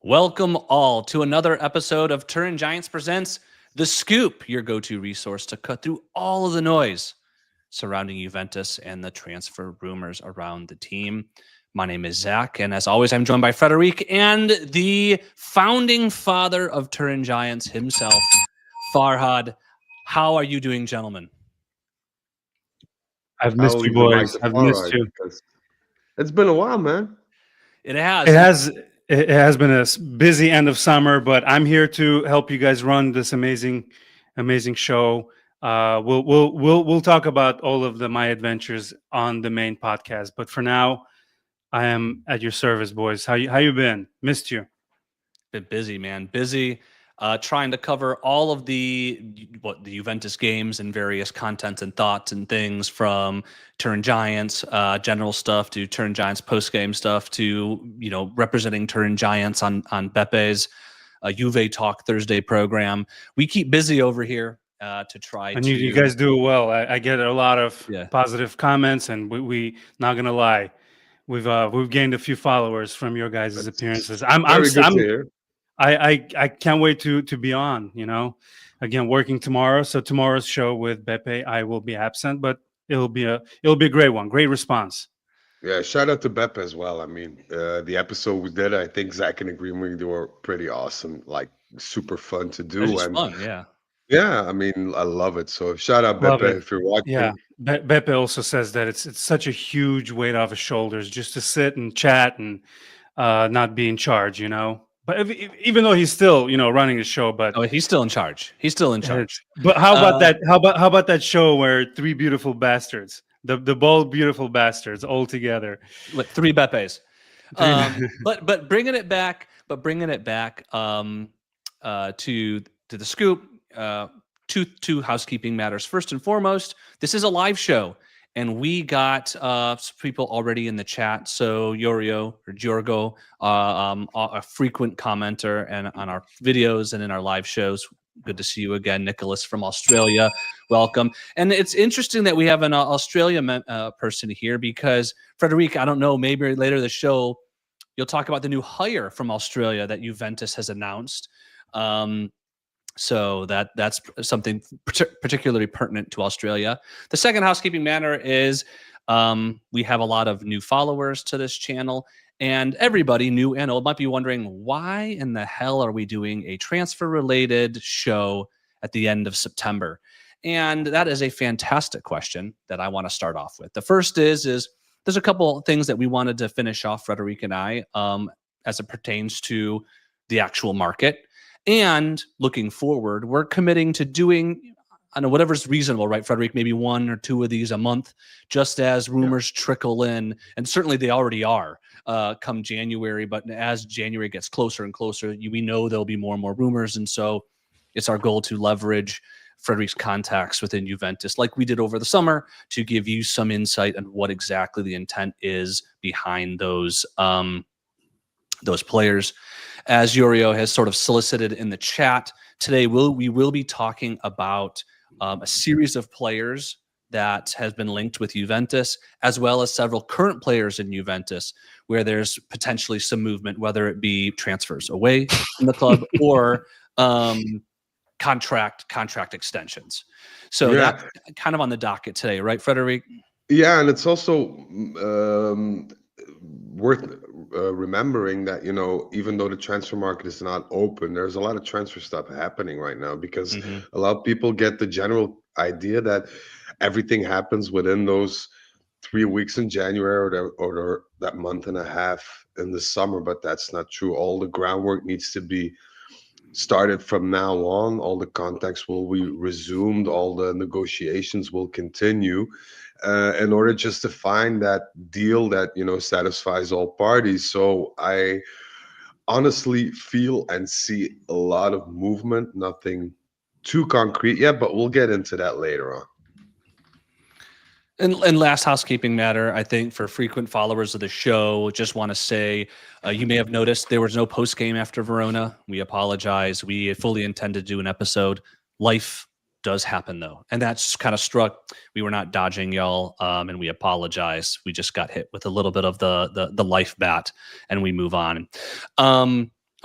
Welcome all to another episode of Turin Giants Presents The Scoop, your go-to resource to cut through all of the noise surrounding Juventus and the transfer rumors around the team. My name is Zach, and as always, I'm joined by Frederic and the founding father of Turin Giants himself, Farhad. How are you doing, gentlemen? I've missed you, boys. I've missed you. Because it's been a while, man. It has. It has. It has been a busy end of summer, but I'm here to help you guys run this amazing show. We'll talk about all of my adventures on the main podcast. But for now, I am at your service, boys. How you been? Missed you. Been busy, man. Busy. Trying to cover all of the Juventus games and various contents and thoughts and things, from Turin Giants general stuff to Turin Giants post game stuff to representing Turin Giants on Bepe's Juve Talk Thursday program. We keep busy over here to try. And you guys do well. I get a lot of positive comments, and we not gonna lie, we've gained a few followers from your guys' appearances. I can't wait to be on, again, working tomorrow. So tomorrow's show with Beppe, I will be absent, but it'll be a great one. Great response. Yeah, shout out to Beppe as well. I mean, the episode we did, I think Zach can agree with me, they were pretty awesome, like super fun to do. It's fun, yeah. Yeah, I mean, I love it. So shout out Beppe if you're watching. Yeah, Beppe also says that it's such a huge weight off his shoulders just to sit and chat and not be in charge, But even though he's still, running the show, but he's still in charge. He's still in charge. But how about that? How about that show where three beautiful bastards, the bald beautiful bastards, all together, with three Beppes. But bringing it back, to the scoop. Two housekeeping matters. First and foremost, this is a live show. And we got people already in the chat. So Giorgo, a frequent commenter and on our videos and in our live shows. Good to see you again, Nicholas from Australia. Welcome. And it's interesting that we have an Australia person here because, Frederic, I don't know, maybe later in the show, you'll talk about the new hire from Australia that Juventus has announced. So that's something particularly pertinent to Australia. The second housekeeping matter is we have a lot of new followers to this channel, and everybody, new and old, might be wondering, why in the hell are we doing a transfer-related show at the end of September? And that is a fantastic question that I want to start off with. The first is there's a couple things that we wanted to finish off, Frederic and I, as it pertains to the actual market. And looking forward, we're committing to doing, I don't know, whatever's reasonable, right, Frederic? Maybe one or two of these a month, just as rumors trickle in. And certainly they already are come January. But as January gets closer and closer, we know there'll be more and more rumors. And so it's our goal to leverage Frederic's contacts within Juventus, like we did over the summer, to give you some insight on what exactly the intent is behind those players. As Yorio has sort of solicited in the chat, today we will be talking about a series of players that has been linked with Juventus, as well as several current players in Juventus where there's potentially some movement, whether it be transfers away from the club or contract extensions. So that's kind of on the docket today, right, Frederic? Yeah, and it's also worth remembering that, even though the transfer market is not open, there's a lot of transfer stuff happening right now because a lot of people get the general idea that everything happens within those 3 weeks in January or that month and a half in the summer, but that's not true. All the groundwork needs to be started from now on. All the contacts will be resumed. All the negotiations will continue in order just to find that deal that, satisfies all parties. So I honestly feel and see a lot of movement, nothing too concrete yet, but we'll get into that later on. And last housekeeping matter, I think for frequent followers of the show, just want to say, you may have noticed there was no post game after Verona. We apologize. We fully intended to do an episode. Life does happen, though, and that's kind of struck. We were not dodging y'all, and we apologize. We just got hit with a little bit of the life bat, and we move on.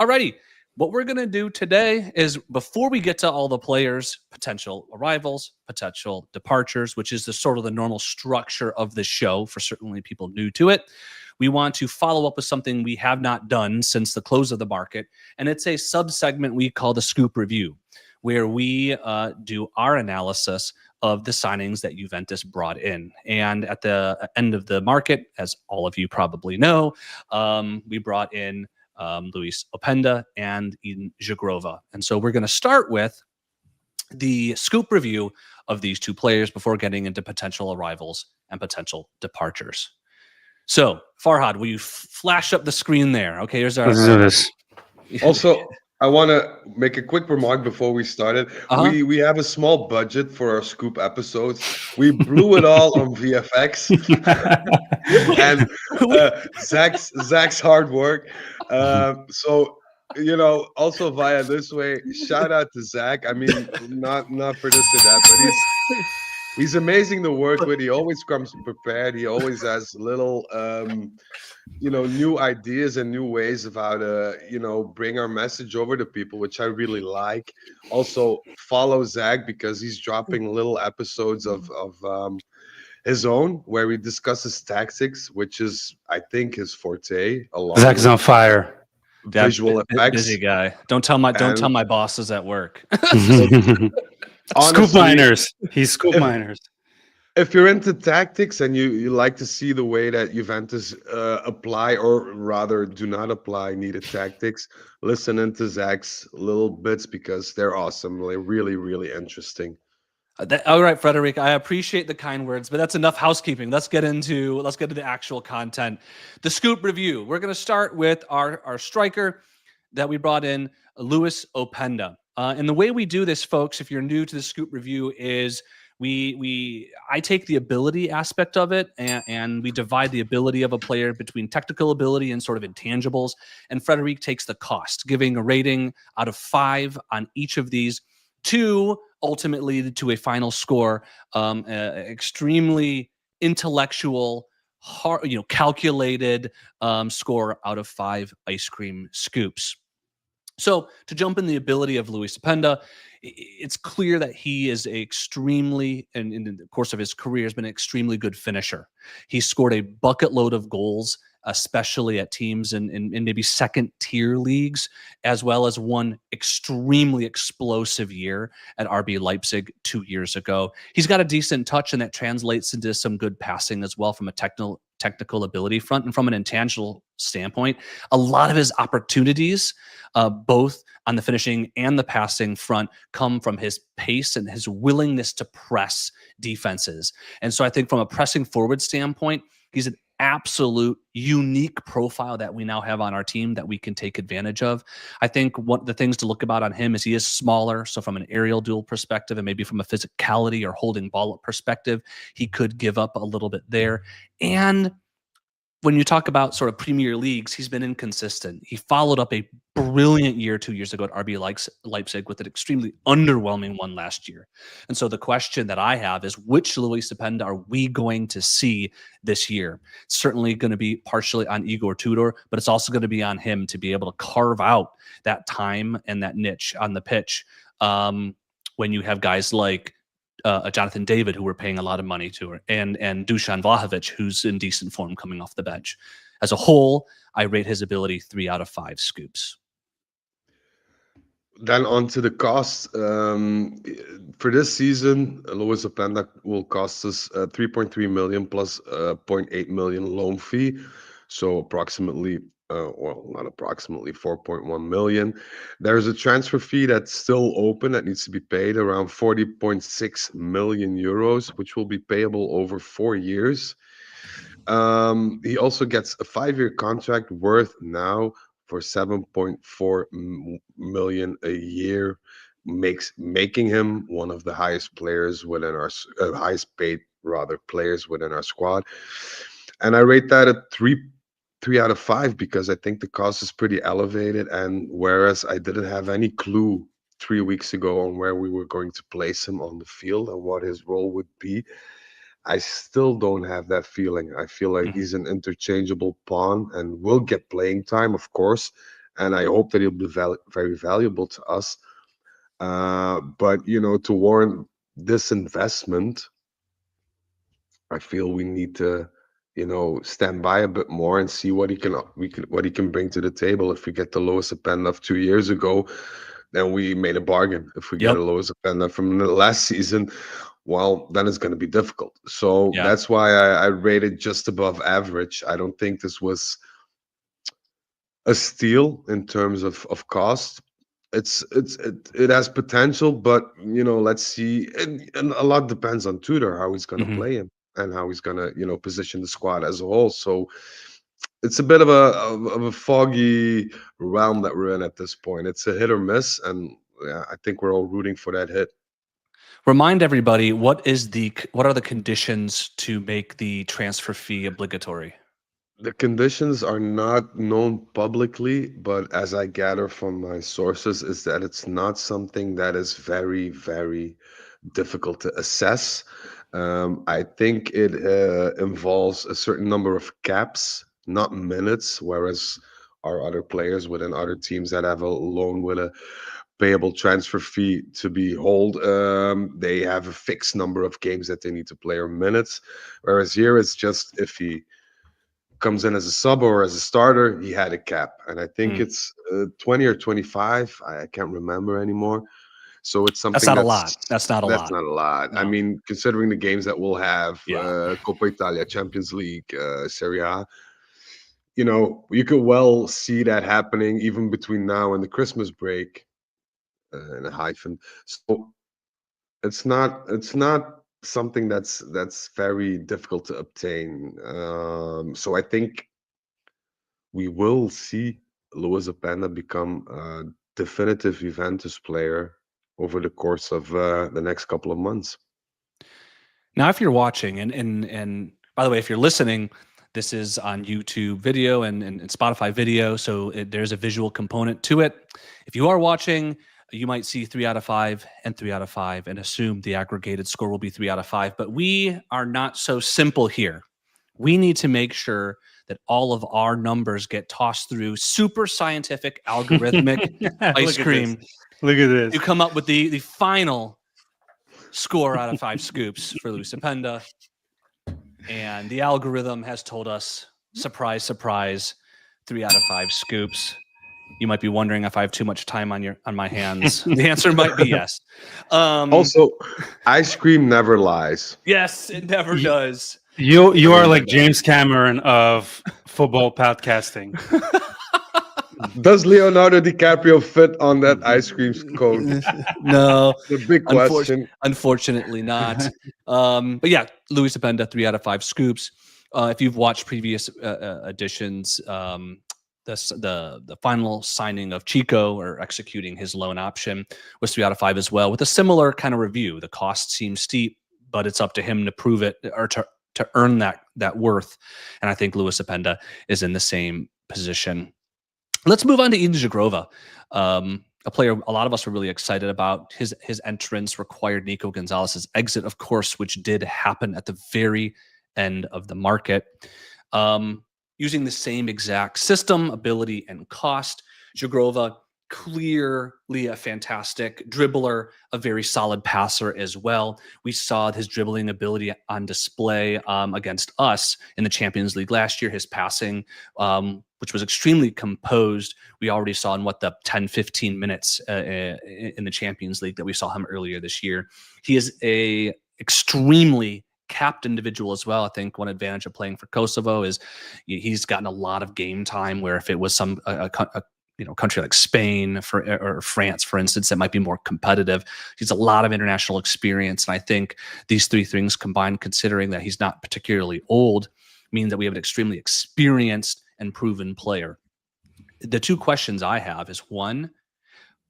All Alrighty. What we're going to do today is, before we get to all the players, potential arrivals, potential departures, which is the sort of the normal structure of the show for certainly people new to it, we want to follow up with something we have not done since the close of the market. And it's a sub-segment we call the Scoop Review, where we do our analysis of the signings that Juventus brought in. And at the end of the market, as all of you probably know, we brought in Luis Openda and Eden Jagrova. And so we're going to start with the scoop review of these two players before getting into potential arrivals and potential departures. So, Farhad, will you flash up the screen there? Okay, here's our... Let's do this. Also, I want to make a quick remark before we started. We have a small budget for our scoop episodes. We blew it all on VFX and Zach's hard work. So, you know, also via this way, shout out to Zach. I mean, not for this or that, but he's amazing to work with. He always comes prepared. He always has little new ideas and new ways of how to bring our message over to people, which I really like. Also follow Zach, because he's dropping little episodes of his own where he discusses tactics, which is, I think, his forte. Zach's on fire. Visual effects. Busy guy. Don't tell my bosses at work. Honestly, Scoop miners. He's scoop miners. If you're into tactics and you like to see the way that Juventus apply, or rather do not apply, needed tactics, listen into Zach's little bits, because they're awesome. They're really, really interesting. All right, Frederic, I appreciate the kind words, but that's enough housekeeping. Let's get into the actual content. The scoop review. We're going to start with our striker that we brought in, Luis Openda. And the way we do this, folks, if you're new to the scoop review, is I take the ability aspect of it, and we divide the ability of a player between technical ability and sort of intangibles. And Frederic takes the cost, giving a rating out of 5 on each of these, to ultimately to a final score, extremely intellectual, hard, calculated score out of 5 ice cream scoops. So to jump in the ability of Luis Openda, it's clear that he is extremely, and in the course of his career, has been an extremely good finisher. He scored a bucket load of goals, especially at teams in maybe second tier leagues, as well as one extremely explosive year at RB Leipzig 2 years ago. He's got a decent touch, and that translates into some good passing as well from a technical ability front. And from an intangible standpoint, a lot of his opportunities, both on the finishing and the passing front, come from his pace and his willingness to press defenses. And so I think from a pressing forward standpoint, he's an absolute unique profile that we now have on our team that we can take advantage of. I think one of the things to look about on him is he is smaller. So from an aerial duel perspective, and maybe from a physicality or holding ball up perspective, he could give up a little bit there. And when you talk about sort of Premier Leagues, he's been inconsistent. He followed up a brilliant year 2 years ago at RB Leipzig with an extremely underwhelming one last year. And so the question that I have is, which Luis Openda are we going to see this year? It's certainly going to be partially on Igor Tudor, but it's also going to be on him to be able to carve out that time and that niche on the pitch when you have guys like Jonathan David, who we're paying a lot of money to, and Dusan Vlahovic, who's in decent form coming off the bench. As a whole, I rate his ability 3 out of 5 scoops. Then on to the cost. For this season, Luis Openda will cost us 3.3 million plus 0.8 million loan fee. So approximately, not approximately, 4.1 million. There's a transfer fee that's still open that needs to be paid, around 40.6 million euros, which will be payable over 4 years. He also gets a 5-year contract worth now for 7.4 million a year, making him one of the highest players within our highest paid players within our squad. And I rate that at 3 out of 5, because I think the cost is pretty elevated. And whereas I didn't have any clue 3 weeks ago on where we were going to place him on the field and what his role would be, I still don't have that feeling. I feel like he's an interchangeable pawn and will get playing time, of course, and I hope that he'll be very valuable to us. But to warrant this investment, I feel we need to, stand by a bit more and see what he can bring to the table. If we get the Lois Openda 2 years ago, then we made a bargain. If we get Yep. a Lois Openda from the last season, well, then it's going to be difficult. So Yeah. that's why I rated just above average. I don't think this was a steal in terms of cost. It has potential, but let's see. And a lot depends on Tudor, how he's going to Mhm. play him and how he's going to position the squad as a whole. So it's a bit of a foggy realm that we're in at this point. It's a hit or miss, and yeah, I think we're all rooting for that hit. Remind everybody what are the conditions to make the transfer fee obligatory? The conditions are not known publicly, but as I gather from my sources, is that it's not something that is very, very difficult to assess. I think it involves a certain number of caps, not minutes, whereas our other players within other teams that have a loan with a payable transfer fee to be hold, they have a fixed number of games that they need to play or minutes. Whereas here it's just if he comes in as a sub or as a starter, he had a cap, and I think Mm. it's 20 or 25. I can't remember anymore. So it's That's something not a lot. That's not a that's lot. not a lot. I No. mean, considering the games that we'll have, Yeah. Coppa Italia, Champions League, Serie A, you could well see that happening even between now and the Christmas break, in a hyphen. So it's not something that's very difficult to obtain. So I think we will see Luis Openda become a definitive Juventus player over the course of the next couple of months. Now, if you're watching, and by the way, if you're listening, this is on YouTube video and Spotify video, so there's a visual component to it. If you are watching, you might see 3 out of 5 and 3 out of 5 and assume the aggregated score will be 3 out of 5. But we are not so simple here. We need to make sure that all of our numbers get tossed through super scientific algorithmic ice cream. Look at this. You come up with the final score out of 5 scoops for Luis Openda. And the algorithm has told us, surprise, surprise, 3 out of 5 scoops. You might be wondering if I have too much time on my hands. The answer might be yes. Also, ice cream never lies. Yes, it never does. You are like James Cameron of football podcasting. Does Leonardo DiCaprio fit on that ice cream cone? No, The big question. unfortunately not. But yeah, Luis Openda, 3 out of 5 scoops. If you've watched previous editions, the final signing of Chico or executing his loan option was 3 out of 5 as well, with a similar kind of review. The cost seems steep, but it's up to him to prove it or to earn that worth. And I think Luis Openda is in the same position. Let's move on to Eden Jagrova, a player a lot of us were really excited about. His entrance required Nico Gonzalez's exit, of course, which did happen at the very end of the market. Using the same exact system, ability, and cost, Jagrova clearly a fantastic dribbler, a very solid passer as well. We saw his dribbling ability on display against us in the Champions League last year. His passing, which was extremely composed, we already saw in the 10, 15 minutes in the Champions League that we saw him earlier this year. He is a extremely capped individual as well. I think one advantage of playing for Kosovo is he's gotten a lot of game time, where if it was a country like Spain or France, for instance, that might be more competitive. He's a lot of international experience. And I think these three things combined, considering that he's not particularly old, mean that we have an extremely experienced and proven player. The two questions I have is, one,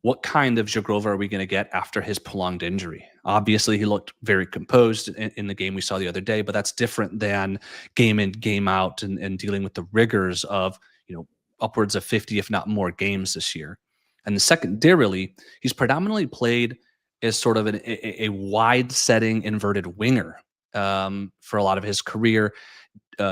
what kind of Jagrova are we going to get after his prolonged injury? Obviously, he looked very composed in the game we saw the other day, but that's different than game in, game out and dealing with the rigors of, upwards of 50, if not more, games this year. And the secondarily, he's predominantly played as sort of a wide setting inverted winger for a lot of his career.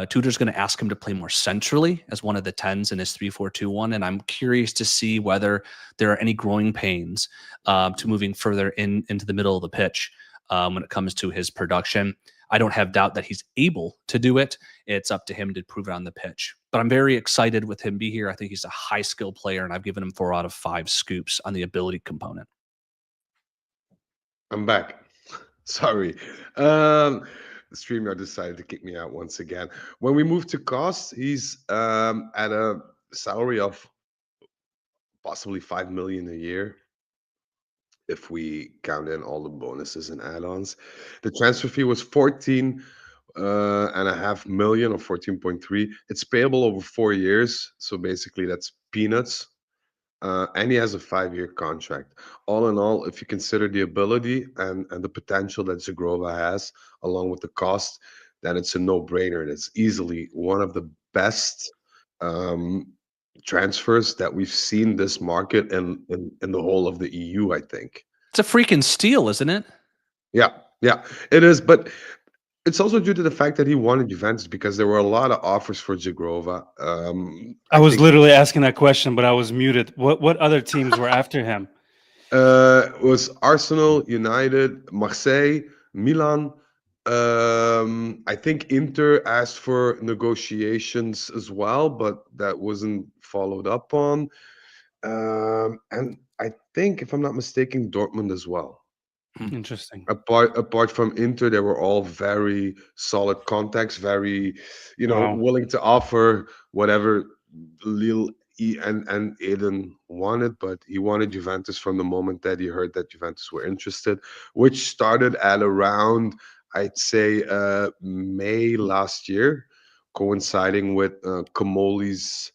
Tudor's going to ask him to play more centrally as one of the 10s in his 3-4-2-1, and I'm curious to see whether there are any growing pains to moving further into the middle of the pitch when it comes to his production. I don't have doubt that he's able to do it. It's up to him to prove it on the pitch. But I'm very excited with him be here. I think he's a high skill player, and I've given him 4 out of 5 scoops on the ability component. I'm back. Sorry. StreamYard decided to kick me out once again. When we move to cost, he's at a salary of possibly 5 million a year if we count in all the bonuses and add-ons. The transfer fee was 14 and a half million, or 14.3. It's payable over 4 years, so basically that's peanuts. And he has a 5-year contract. All in all, if you consider the ability and the potential that Zagrova has, along with the cost, then it's a no-brainer. It's easily one of the best transfers that we've seen this market in the whole of the EU, I think. It's a freaking steal, isn't it? Yeah, it is. But it's also due to the fact that he wanted Juventus, because there were a lot of offers for Zagrova. I was literally asking that question, but I was muted. What other teams were after him? It was Arsenal, United, Marseille, Milan. I think Inter asked for negotiations as well, but that wasn't followed up on. And I think, if I'm not mistaken, Dortmund as well. Interesting. Apart from Inter, they were all very solid contacts, very, Wow. willing to offer whatever Lille and Eden wanted, but he wanted Juventus from the moment that he heard that Juventus were interested, which started at around, I'd say, May last year, coinciding with Comoli's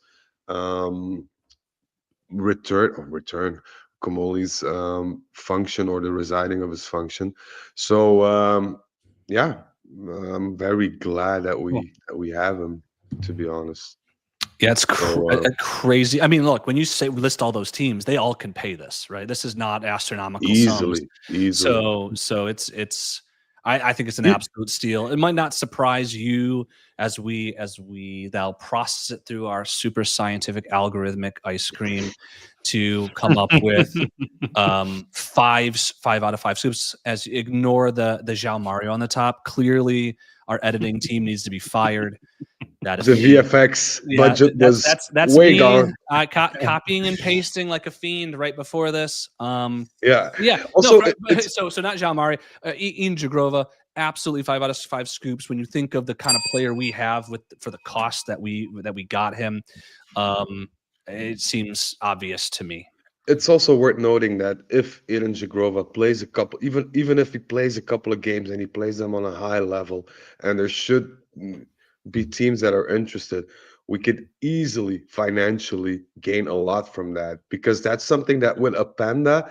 return. Comoli's function, or the residing of his function. So yeah, I'm very glad that we have him, to be honest. Yeah, it's crazy. I mean, look, when you list all those teams, they all can pay this, right? This is not astronomical sums. Easily. So it's I think it's an absolute steal. It might not surprise you as we thou process it through our super scientific algorithmic ice cream to come up with 5 out of 5 scoops. As you ignore the João Mario on the top. Clearly, our editing team needs to be fired. That is the VFX budget was that's way me, gone. Copying and pasting like a fiend right before this. Yeah. Also, so not João Mario, Ian Zagrova, absolutely 5 out of 5 scoops. When you think of the kind of player we have for the cost that we got him, it seems obvious to me. It's also worth noting that if Eden Zagrova plays a couple, even if he plays a couple of games and he plays them on a high level, and there should be teams that are interested, we could easily financially gain a lot from that, because that's something that with Openda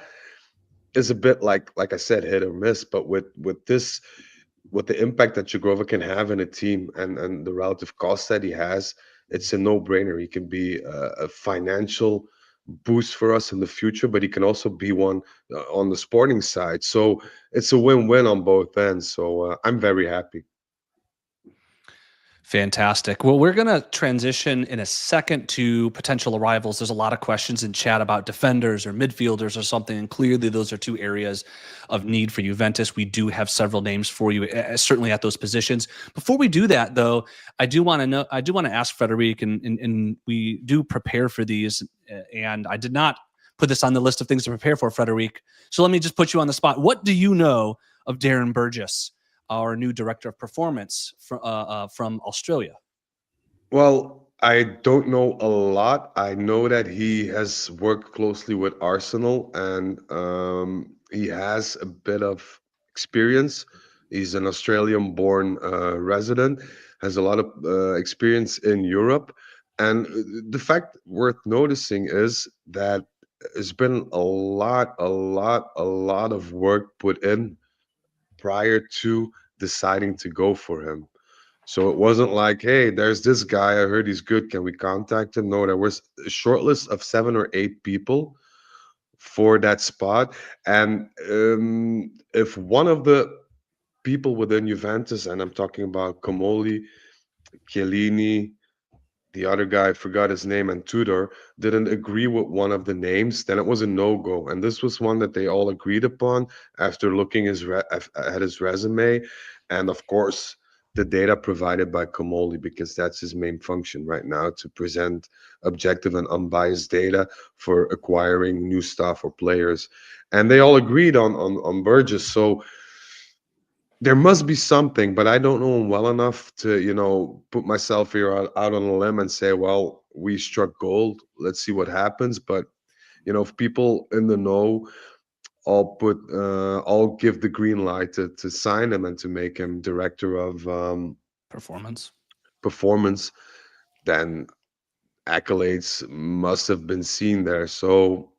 is a bit like I said, hit or miss. But with the impact that Zagrova can have in a team and the relative cost that he has, it's a no-brainer. He can be a financial boost for us in the future, but he can also be one on the sporting side. So it's a win-win on both ends. So I'm very happy. Fantastic. Well, we're going to transition in a second to potential arrivals. There's a lot of questions in chat about defenders or midfielders or something, and clearly those are 2 areas of need for Juventus. We do have several names for you, certainly at those positions. Before we do that, though, I do want to ask Frederic, and we do prepare for these, and I did not put this on the list of things to prepare for, Frederic. So let me just put you on the spot. What do you know of Darren Burgess, our new director of performance from Australia? Well, I don't know a lot. I know that he has worked closely with Arsenal, and he has a bit of experience. He's an Australian-born resident, has a lot of experience in Europe. And the fact worth noticing is that there's been a lot of work put in prior to deciding to go for him. So it wasn't like, hey, there's this guy, I heard he's good, can we contact him? No, there was a short list of 7 or 8 people for that spot. And if one of the people within Juventus, and I'm talking about Comoli, Chiellini, the other guy, I forgot his name, and Tudor, didn't agree with one of the names, then it was a no-go. And this was one that they all agreed upon after looking at his resume. And of course, the data provided by Comoli, because that's his main function right now, to present objective and unbiased data for acquiring new staff or players. And they all agreed on Burgess. So there must be something, but I don't know him well enough to, put myself here out on a limb and say, well, we struck gold. Let's see what happens. But if people in the know all give the green light to sign him and to make him director of Performance. performance, then accolades must have been seen there. So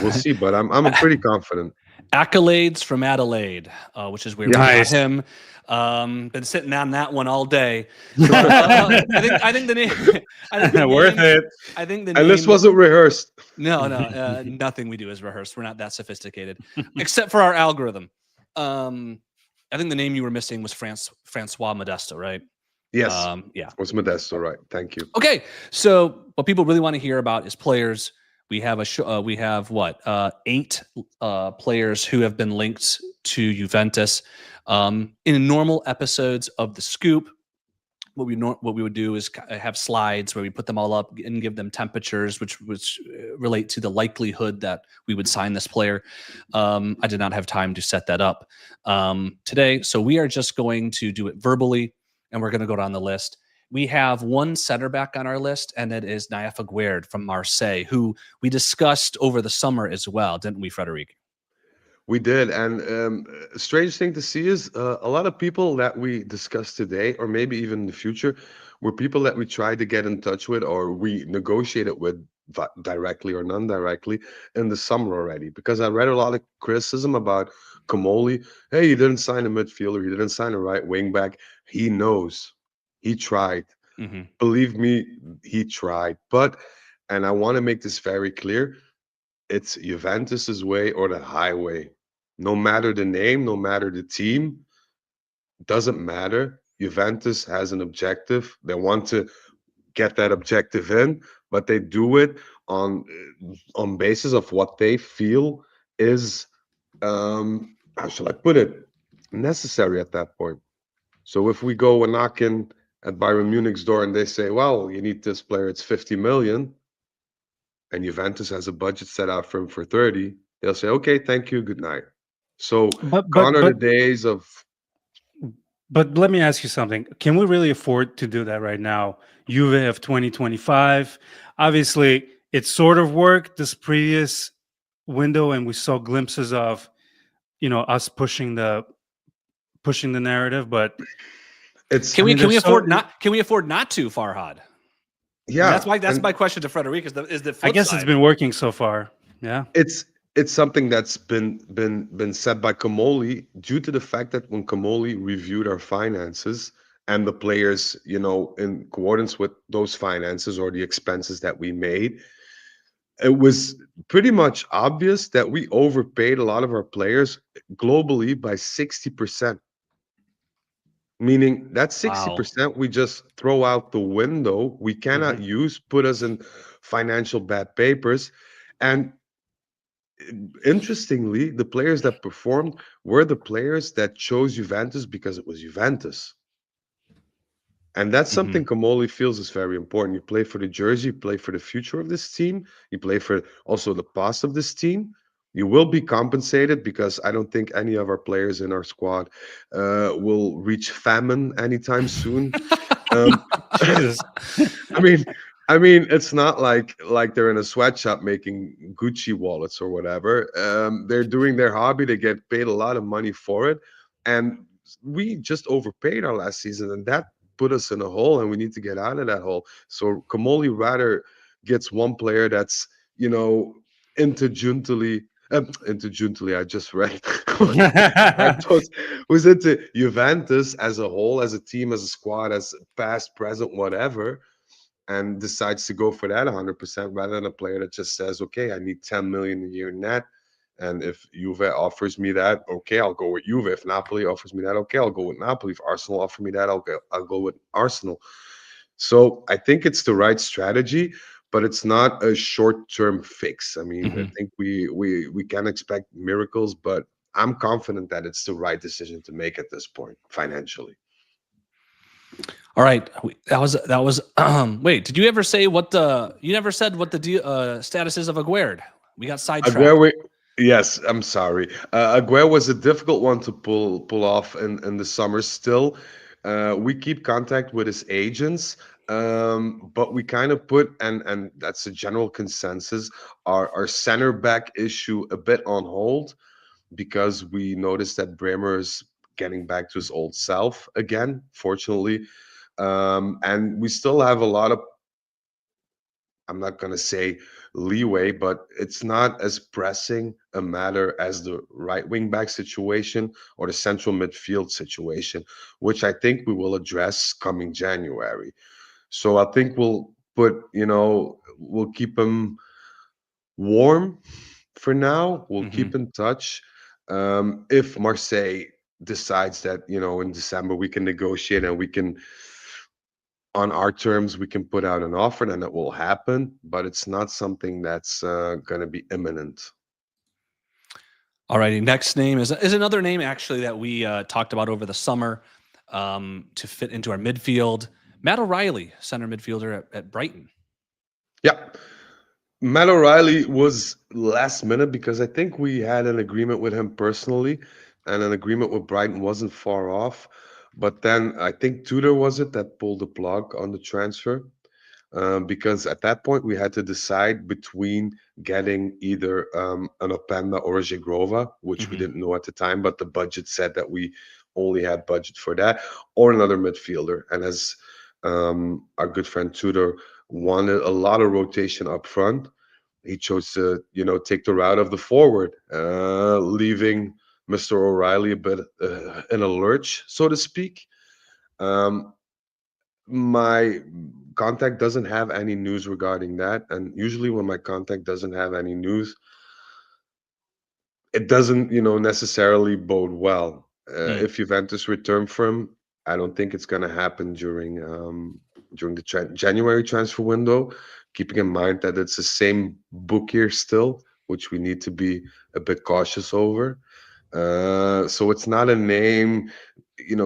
we'll see. But I'm pretty confident. Accolades from Adelaide, which is where we got Nice. him. Been sitting on that one all day. So, I think the name. Worth it. I think the And name. this wasn't rehearsed. No, nothing we do is rehearsed. We're not that sophisticated, except for our algorithm. I think the name you were missing was Francois Modesto, right? Yes. Yeah. It was Modesto, right? Thank you. Okay. So what people really want to hear about is players. We have we have what 8 players who have been linked to Juventus. In normal episodes of the Scoop, what we would do is have slides where we put them all up and give them temperatures, which relate to the likelihood that we would sign this player. I did not have time to set that up today, so we are just going to do it verbally, and we're going to go down the list. We have one center back on our list, and it is Nayef Aguerd from Marseille, who we discussed over the summer as well, didn't we, Frederic? We did. And a strange thing to see is a lot of people that we discussed today, or maybe even in the future, were people that we tried to get in touch with or we negotiated with directly or non-directly in the summer already. Because I read a lot of criticism about Comoli. Hey, he didn't sign a midfielder. He didn't sign a right wing back. He knows. He tried. Mm-hmm. Believe me, he tried. And I want to make this very clear, it's Juventus's way or the highway. No matter the name, no matter the team, doesn't matter. Juventus has an objective. They want to get that objective in, but they do it on basis of what they feel is how shall I put it, necessary at that point. So if we go and knock in at Bayern Munich's door and they say, well, you need this player, it's 50 million, and Juventus has a budget set out for him for 30, they'll say, okay, thank you, good night. So gone are the days of... But let me ask you something. Can we really afford to do that right now? Juve of 2025. Obviously, it sort of worked this previous window, and we saw glimpses of, us pushing the narrative. But can we afford not to, Farhad? Yeah, that's my question to Frederic. Is the flip I guess side. It's been working so far. Yeah, it's something that's been said by Comoli, due to the fact that when Comoli reviewed our finances and the players, in accordance with those finances or the expenses that we made, it was pretty much obvious that we overpaid a lot of our players globally by 60%. Meaning that 60% we just throw out the window. We cannot use, put us in financial bad papers. And interestingly, the players that performed were the players that chose Juventus because it was Juventus. And that's something Comoli feels is very important. You play for the jersey, you play for the future of this team, you play for also the past of this team. You will be compensated, because I don't think any of our players in our squad will reach famine anytime soon. I mean, it's not like they're in a sweatshop making Gucci wallets or whatever. They're doing their hobby. They get paid a lot of money for it, and we just overpaid our last season, and that put us in a hole, and we need to get out of that hole. So Comoli rather gets one player that's interjuntally. I just read. Was into Juventus as a whole, as a team, as a squad, as past, present, whatever, and decides to go for that 100% rather than a player that just says, okay, I need 10 million a year net, And if Juve offers me that, okay, I'll go with Juve. If Napoli offers me that, okay, I'll go with Napoli. If Arsenal offer me that, I'll go with Arsenal. So I think it's the right strategy, but it's not a short-term fix. I mean, I Mhm. think we can expect miracles, but I'm confident that it's the right decision to make at this point financially. All right, that was. Wait, did you ever say what the? You never said what the status is of Aguerd. We got sidetracked. Aguero, yes, I'm sorry. Aguero was a difficult one to pull off in the summer. Still, we keep contact with his agents, but we kind of put and that's a general consensus. Our center back issue a bit on hold because we noticed that Bremer is getting back to his old self again. Fortunately, and we still have a lot of, I'm not going to say leeway, but it's not as pressing a matter as the right wing back situation or the central midfield situation, which I think we will address coming January. So I think we'll keep them warm for now. We'll Mhm. keep in touch. If Marseille decides that, in December we can negotiate and we can on our terms we can put out an offer, then it will happen, but it's not something that's going to be imminent. All righty. Next name is another name actually that we talked about over the summer to fit into our midfield. Matt O'Reilly, center midfielder at Brighton. Yeah, Matt O'Reilly was last minute because I think we had an agreement with him personally, and an agreement with Brighton wasn't far off. But then I think Tudor was it that pulled the plug on the transfer, because at that point we had to decide between getting either an Openda or a Zigrova, which we Mhm. didn't know at the time, but the budget said that we only had budget for that, or another midfielder. And as our good friend Tudor wanted a lot of rotation up front, he chose to, take the route of the forward, leaving Mr. O'Reilly a bit in a lurch, so to speak. Um, my contact doesn't have any news regarding that, and usually when my contact doesn't have any news, it doesn't, necessarily bode well. Mm. If Juventus return for him, I don't think it's going to happen during the January transfer window. Keeping in mind that it's the same book year still, which we need to be a bit cautious over. So it's not a name,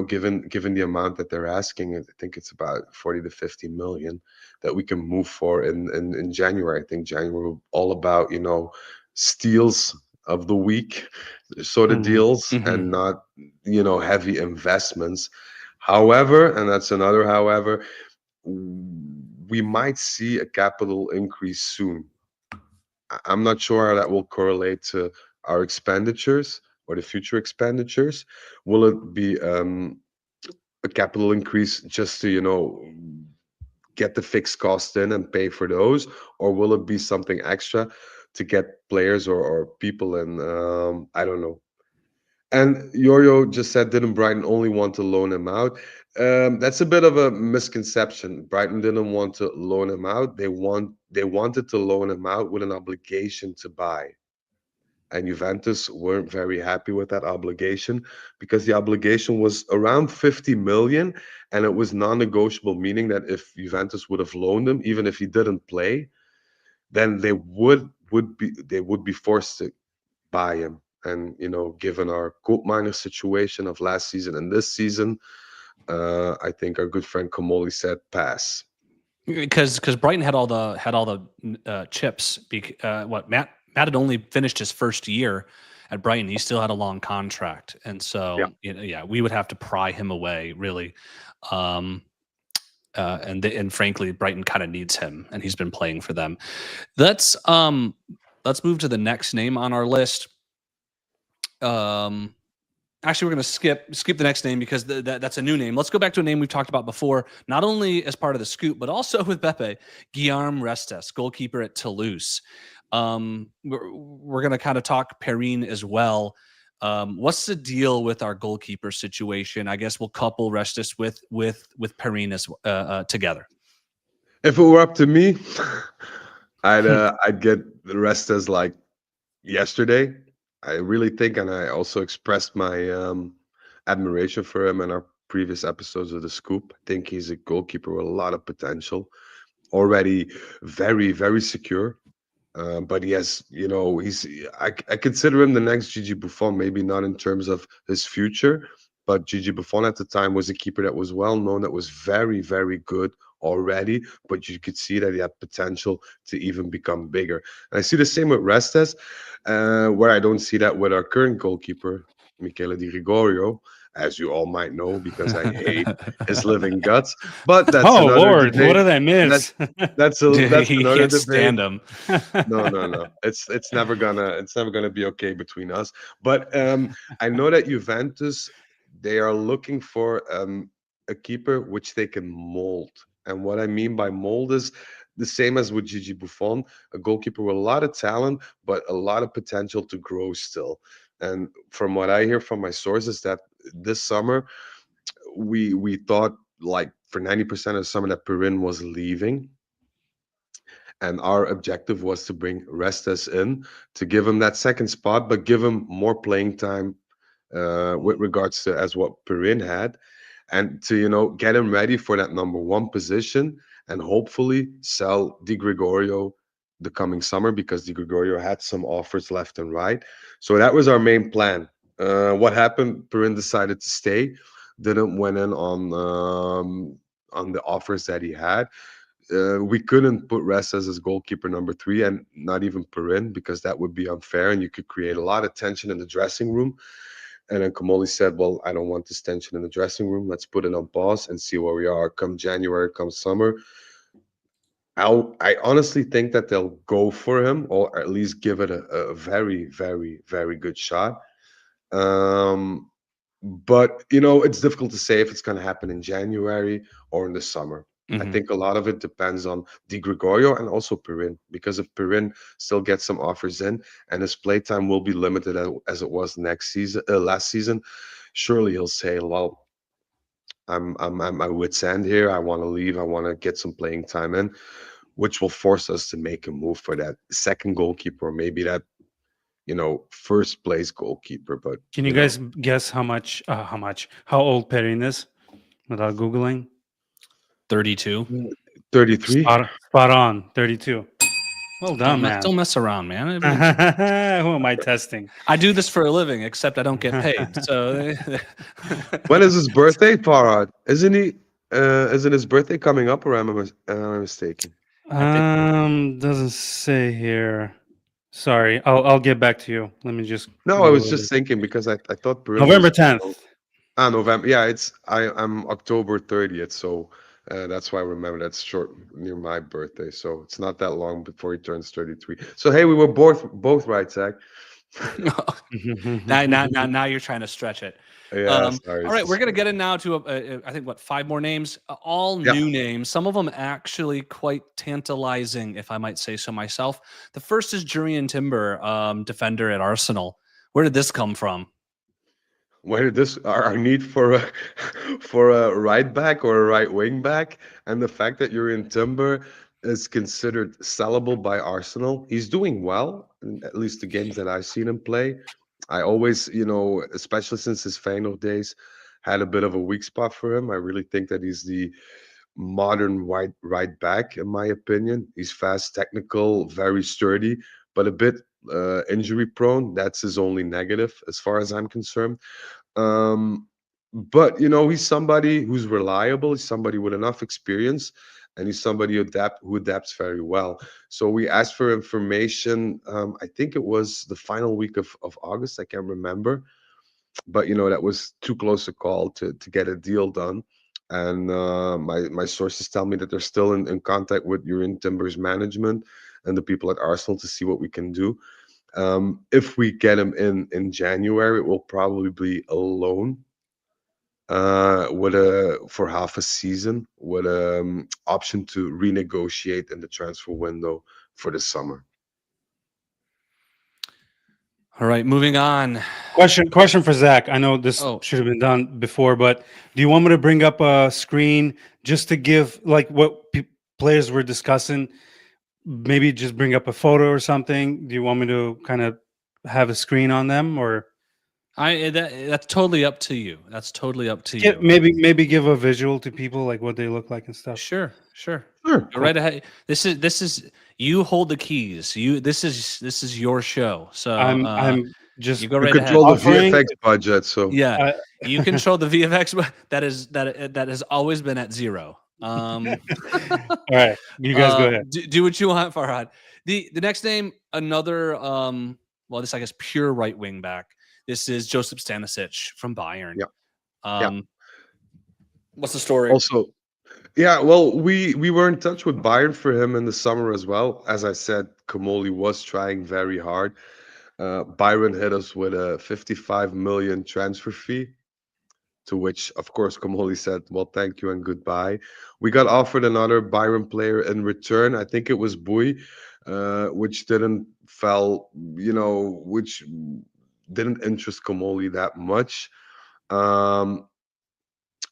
given the amount that they're asking. I think it's about 40 to 50 million that we can move for in January. I think January all about, steals of the week sort of Mhm. deals Mhm. and not, heavy investments. However, and that's another however, we might see a capital increase soon. I'm not sure how that will correlate to our expenditures or the future expenditures. Will it be a capital increase just to, get the fixed cost in and pay for those, or will it be something extra to get players or people in? I don't know. And Yorio just said, didn't Brighton only want to loan him out? That's a bit of a misconception. Brighton didn't want to loan him out. They wanted to loan him out with an obligation to buy. And Juventus weren't very happy with that obligation because the obligation was around 50 million and it was non-negotiable, meaning that if Juventus would have loaned him, even if he didn't play, then they would be forced to buy him. And given our gold miner situation of last season and this season, I think our good friend Komoli said pass. Because Brighton had all the chips. What Matt had only finished his first year at Brighton. He still had a long contract, and Yeah. so yeah, we would have to pry him away really. Um, and frankly, Brighton kind of needs him, and he's been playing for them. Let's um let's move to the next name on our list. Um, Actually, we're going to skip the next name because that's a new name. Let's go back to a name we've talked about before, not only as part of the scoop, but also with Beppe, Guillaume Restes, goalkeeper at Toulouse. We're going to kind of talk Perrine as well. What's the deal with our goalkeeper situation? I guess we'll couple Restes with Perrine as together. If it were up to me, I'd Hmm. I'd get the rest as like yesterday. I really think, and I also expressed my admiration for him in our previous episodes of the Scoop. I think he's a goalkeeper with a lot of potential, already very, very secure. But he has, I consider him the next Gigi Buffon, maybe not in terms of his future, but Gigi Buffon at the time was a keeper that was well known, that was very, very good already, but you could see that he had potential to even become bigger. And I see the same with Restes, where I don't see that with our current goalkeeper, Michele Di Gregorio, as you all might know, because I hate his living guts. But that's Oh another Lord, what debate. did I That's miss? that's He another can't debate. stand him. No, no, no. It's never gonna be okay between us. But I know that Juventus, they are looking for a keeper which they can mold. And what I mean by mold is the same as with Gigi Buffon, a goalkeeper with a lot of talent, but a lot of potential to grow still. And from what I hear from my sources, that this summer we thought, like, for 90% of the summer, that Perin was leaving, and our objective was to bring Restes in to give him that second spot, but give him more playing time with regards to as what Perin had, and to get him ready for that number one position, and hopefully sell Di Gregorio the coming summer, because Di Gregorio had some offers left and right. So that was our main plan. What happened? Perin decided to stay, didn't went in on the offers that he had. We couldn't put Restes as goalkeeper number three, and not even Perin, because that would be unfair and you could create a lot of tension in the dressing room. And then Kamoli said, "Well, I don't want this tension in the dressing room. Let's put it on pause and see where we are come January, come summer." I honestly think that they'll go for him, or at least give it a very, very, very good shot. Um, but it's difficult to say if it's going to happen in January or in the summer. I Mhm. think a lot of it depends on Di Gregorio and also Perin, because if Perin still gets some offers in and his playtime will be limited as it was last season, surely he'll say, "Well, I'm my wit's end here. I want to leave. I want to get some playing time in," which will force us to make a move for that second goalkeeper, or maybe that first place goalkeeper. But Can you guys guess how old Perrin is without Googling? 32. 33. Spot on, 32. Well done, man. Don't mess around, man. I Who mean, am I testing? I do this for a living, except I don't get paid. So When is his birthday, Parad? Isn't he? Isn't his birthday coming up, or am I mistaken? I think Doesn't say here. Sorry, I'll get back to you. Let me just No, I was Google just it. thinking, because I thought Perin November was 10th. November. Yeah, I'm October 30th, so that's why I remember that's short near my birthday. So it's not that long before he turns 33. So hey, we were both right, Zach. now you're trying to stretch it. Yeah, sorry. All right, we're gonna get in now to I think what 5 more names, all Yeah. new names. Some of them actually quite tantalizing, if I might say so myself. The first is Jurrien Timber, defender at Arsenal. Where did this come from? Where this our need for a for a right back or a right wing back, and the fact that Jurrien Timber is considered sellable by Arsenal. He's doing well, at least the games that I've seen him play. I always, especially since his Feyenoord days, had a bit of a weak spot for him. I really think that he's the modern right back, in my opinion. He's fast, technical, very sturdy, but a bit injury prone. That's his only negative, as far as I'm concerned. Um, but he's somebody who's reliable. He's somebody with enough experience, and he's somebody who adapts very well. So we asked for information. I think it was the final week of August. I can't remember, but that was too close a call to get a deal done. And my sources tell me that they're still in contact with Jurrien Timber's management and the people at Arsenal to see what we can do. If we get him in January, it will probably be a loan, with a for half a season, with option to renegotiate in the transfer window for the summer. All right, moving on. Question for Zach. I know this Oh. should have been done before, but do you want me to bring up a screen just to give like what players were discussing? Maybe just bring up a photo or something. Do you want me to kind of have a screen on them, or That's totally up to you. That's totally up to you. maybe give a visual to people like what they look like and stuff. Sure. Sure. Go right ahead. This is you hold the keys. This is your show. So I'm just you go You right ahead. control the Offering- VFX budget, so Yeah, uh, you control the VFX. That has always been at 0. all right, you guys go ahead. Do what you want, Farhad. The next name, another well, this I guess pure right wing back. This is Josip Stanisic from Bayern. Yeah. What's the story? also, yeah, well, we were in touch with Bayern for him in the summer as well. As I said, Kamoli was trying very hard. Byron hit us with a 55 million transfer fee, to which, of course, Kamoli said, well, thank you and goodbye. We got offered another Byron player in return. I think it was Bui, which which didn't interest Kamoli that much.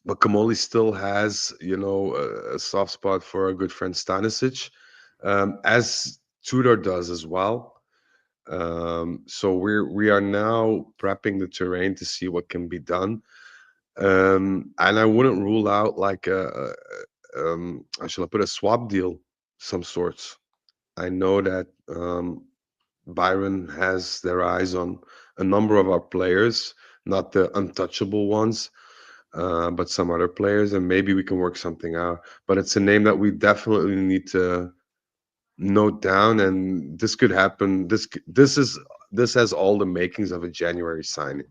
But Kamoli still has, a soft spot for our good friend Stanisic, as Tudor does as well. So we are now prepping the terrain to see what can be done. And I wouldn't rule out like how shall I put, a swap deal, some sorts. I know that Byron has their eyes on a number of our players, not the untouchable ones, but some other players, and maybe we can work something out. But it's a name that we definitely need to note down, and this could happen. This has all the makings of a January signing.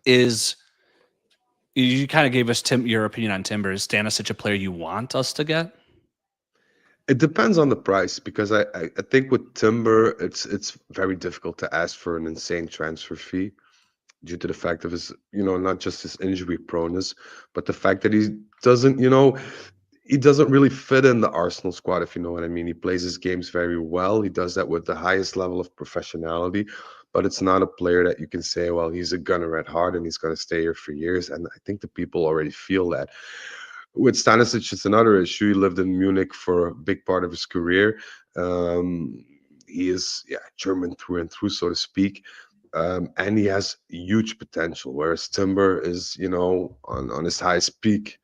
You kind of gave us your opinion on Timber. Is Stanisic a player you want us to get? It depends on the price, because I think with Timber, it's very difficult to ask for an insane transfer fee due to the fact of his, not just his injury proneness, but the fact that he doesn't really fit in the Arsenal squad, if you know what I mean. He plays his games very well. He does that with the highest level of professionality, but it's not a player that you can say, well, he's a gunner at heart and he's going to stay here for years. And I think the people already feel that. With Stanisic, it's another issue. He lived in Munich for a big part of his career. He is German through and through, so to speak. And he has huge potential, whereas Timber is, on his highest peak.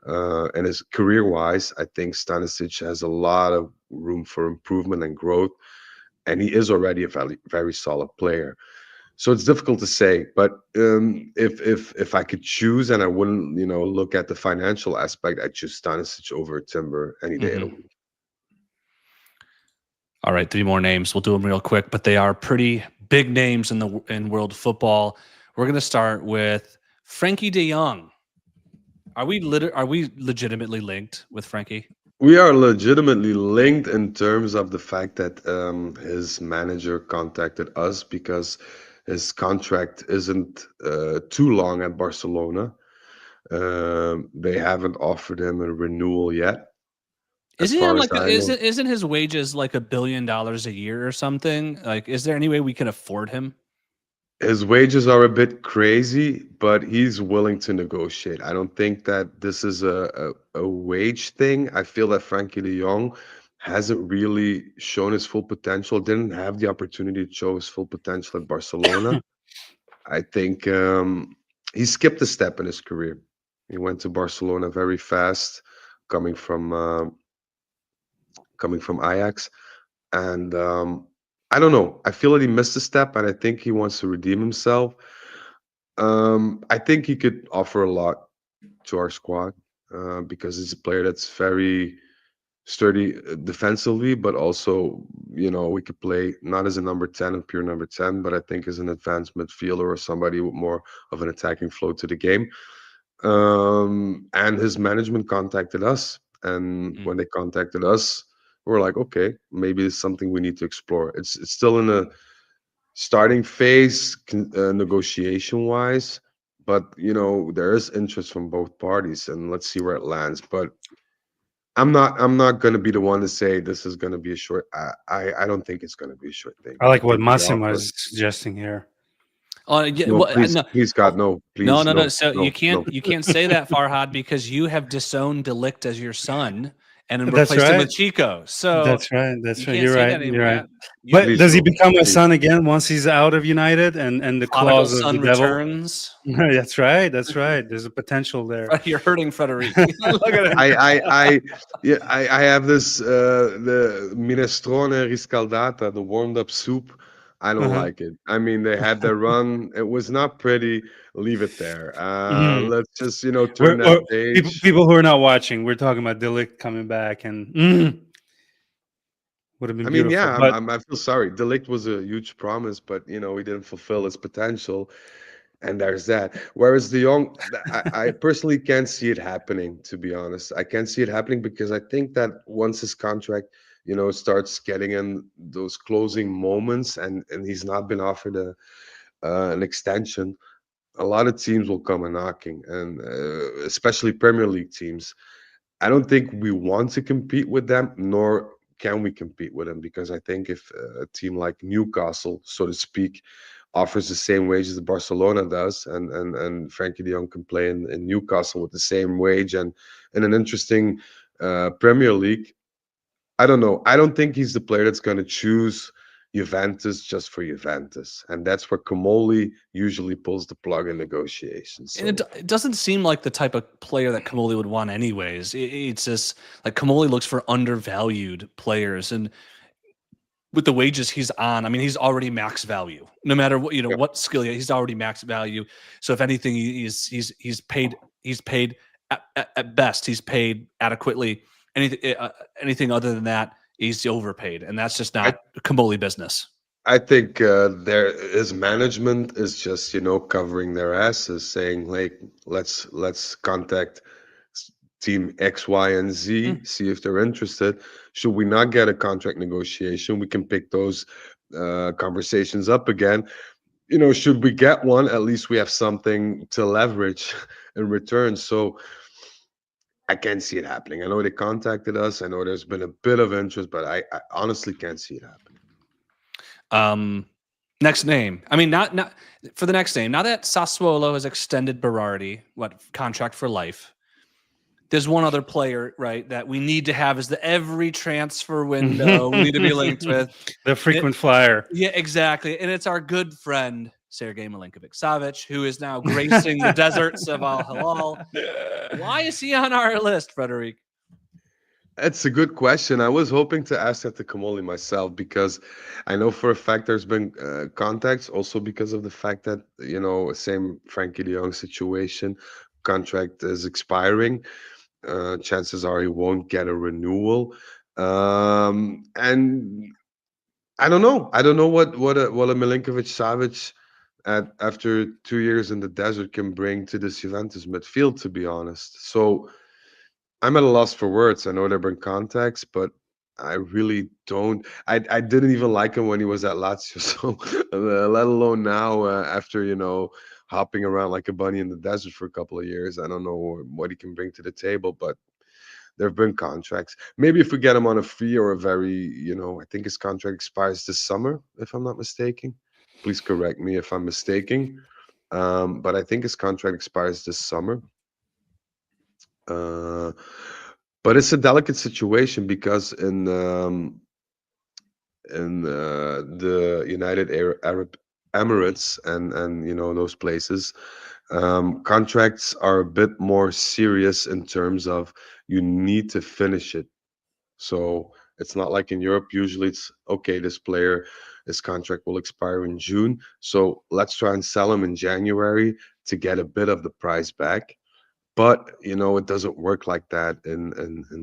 And his career-wise, I think Stanisic has a lot of room for improvement and growth, and he is already a very, very solid player. So it's difficult to say, but if I could choose, and I wouldn't, look at the financial aspect, I'd choose Stanisic over Timber any day of the week. All right, 3 more names. We'll do them real quick, but they are pretty big names in world football. We're going to start with Frankie de Jong. Are we legitimately linked with Frankie? We are legitimately linked in terms of the fact that his manager contacted us because his contract isn't too long at Barcelona. They haven't offered him a renewal yet. Isn't his wages like $1 billion a year or something? Like, is there any way we can afford him? His wages are a bit crazy, but he's willing to negotiate. I don't think that this is a wage thing. I feel that Frankie de Jong hasn't really shown his full potential, didn't have the opportunity to show his full potential at Barcelona. I think he skipped a step in his career. He went to Barcelona very fast, coming from Ajax, and I don't know. I feel that he missed a step, and I think he wants to redeem himself. I think he could offer a lot to our squad because he's a player that's very sturdy defensively, but also, we could play not as a number 10, a pure number 10, but I think as an advanced midfielder or somebody with more of an attacking flow to the game. And his management contacted us, and when they contacted us, we're like, okay, maybe it's something we need to explore. It's still in a starting phase, negotiation wise, but there is interest from both parties, and let's see where it lands. But I'm not going to be the one to say this is going to be a short. I don't think it's going to be a short thing. I like what Massimo is suggesting here. Please, God, no. Please, no. So you can't say that, Farhad, because you have disowned De Ligt as your son, and then That's replaced him with right. Chico. So That's right. you That's right. can't You're say right. that You're anymore. right. You But Please does he don't. become a Please. son again once he's out of United and the prodigal claws of the son devil? returns. That's right. That's right. There's a potential there. You're hurting Frederic. Look at him. I have this the minestrone riscaldata, the warmed up soup. I don't Uh-huh. like it. I mean, they had their run. It was not pretty. Leave it there. Mhm. Let's just turn that page. People who are not watching, we're talking about Delict coming back, and would have been I mean, beautiful. yeah, But I feel sorry. Delict was a huge promise, but he didn't fulfill his potential, and there's that. Whereas De Jong, I personally can't see it happening. To be honest, I can't see it happening because I think that once his contract, starts getting in those closing moments, and he's not been offered an extension, a lot of teams will come a knocking, and especially Premier League teams. I don't think we want to compete with them, nor can we compete with them, because I think if a team like Newcastle, so to speak, offers the same wage as the Barcelona does, and Frankie de Jong can play in Newcastle with the same wage and in an interesting Premier League. I don't know. I don't think he's the player that's going to choose Juventus just for Juventus, and that's where Comoli usually pulls the plug in negotiations. And it doesn't seem like the type of player that Kamoli would want anyways. It's just like Kamoli looks for undervalued players, and with the wages he's on, I mean, he's already max value. No matter what, Yeah. what skill he's already max value. So if anything, he's paid at best. He's paid adequately. Anything other than that, he's overpaid, and that's just not Kamoli business. I think his management is just covering their asses, saying like let's contact team X, Y, and Z, see if they're interested. Should we not get a contract negotiation, we can pick those conversations up again. Should we get one, at least we have something to leverage in return. So I can't see it happening. I know they contacted us. I know there's been a bit of interest, but I honestly can't see it happening. Next name. I mean, not for the next name. Now that Sassuolo has extended Berardi, contract for life, there's one other player, right, that we need to have is the every transfer window we need to be linked with. The frequent flyer. Yeah, exactly. And it's our good friend, Sergei Milinkovic-Savic, who is now gracing the deserts of Al Hilal. Why is he on our list, Frederic? That's a good question. I was hoping to ask that to Kamoli myself, because I know for a fact there's been contacts, also because of the fact that, same Frankie de Jong situation, contract is expiring. Chances are he won't get a renewal. And I don't know. I don't know what a Milinkovic-Savic after 2 years in the desert can bring to this Juventus midfield, to be honest. So I'm at a loss for words. I know there have been contacts, but I really don't. I didn't even like him when he was at Lazio, so let alone now after hopping around like a bunny in the desert for a couple of years. I don't know what he can bring to the table, but there have been contracts. Maybe if we get him on a fee or a very, I think his contract expires this summer, if I'm not mistaken. Please correct me if I'm mistaken. But I think his contract expires this summer. But it's a delicate situation because in the United Arab Emirates and those places, contracts are a bit more serious in terms of you need to finish it. So it's not like in Europe. Usually it's okay, this contract will expire in June, so let's try and sell him in January to get a bit of the price back. But it doesn't work like that in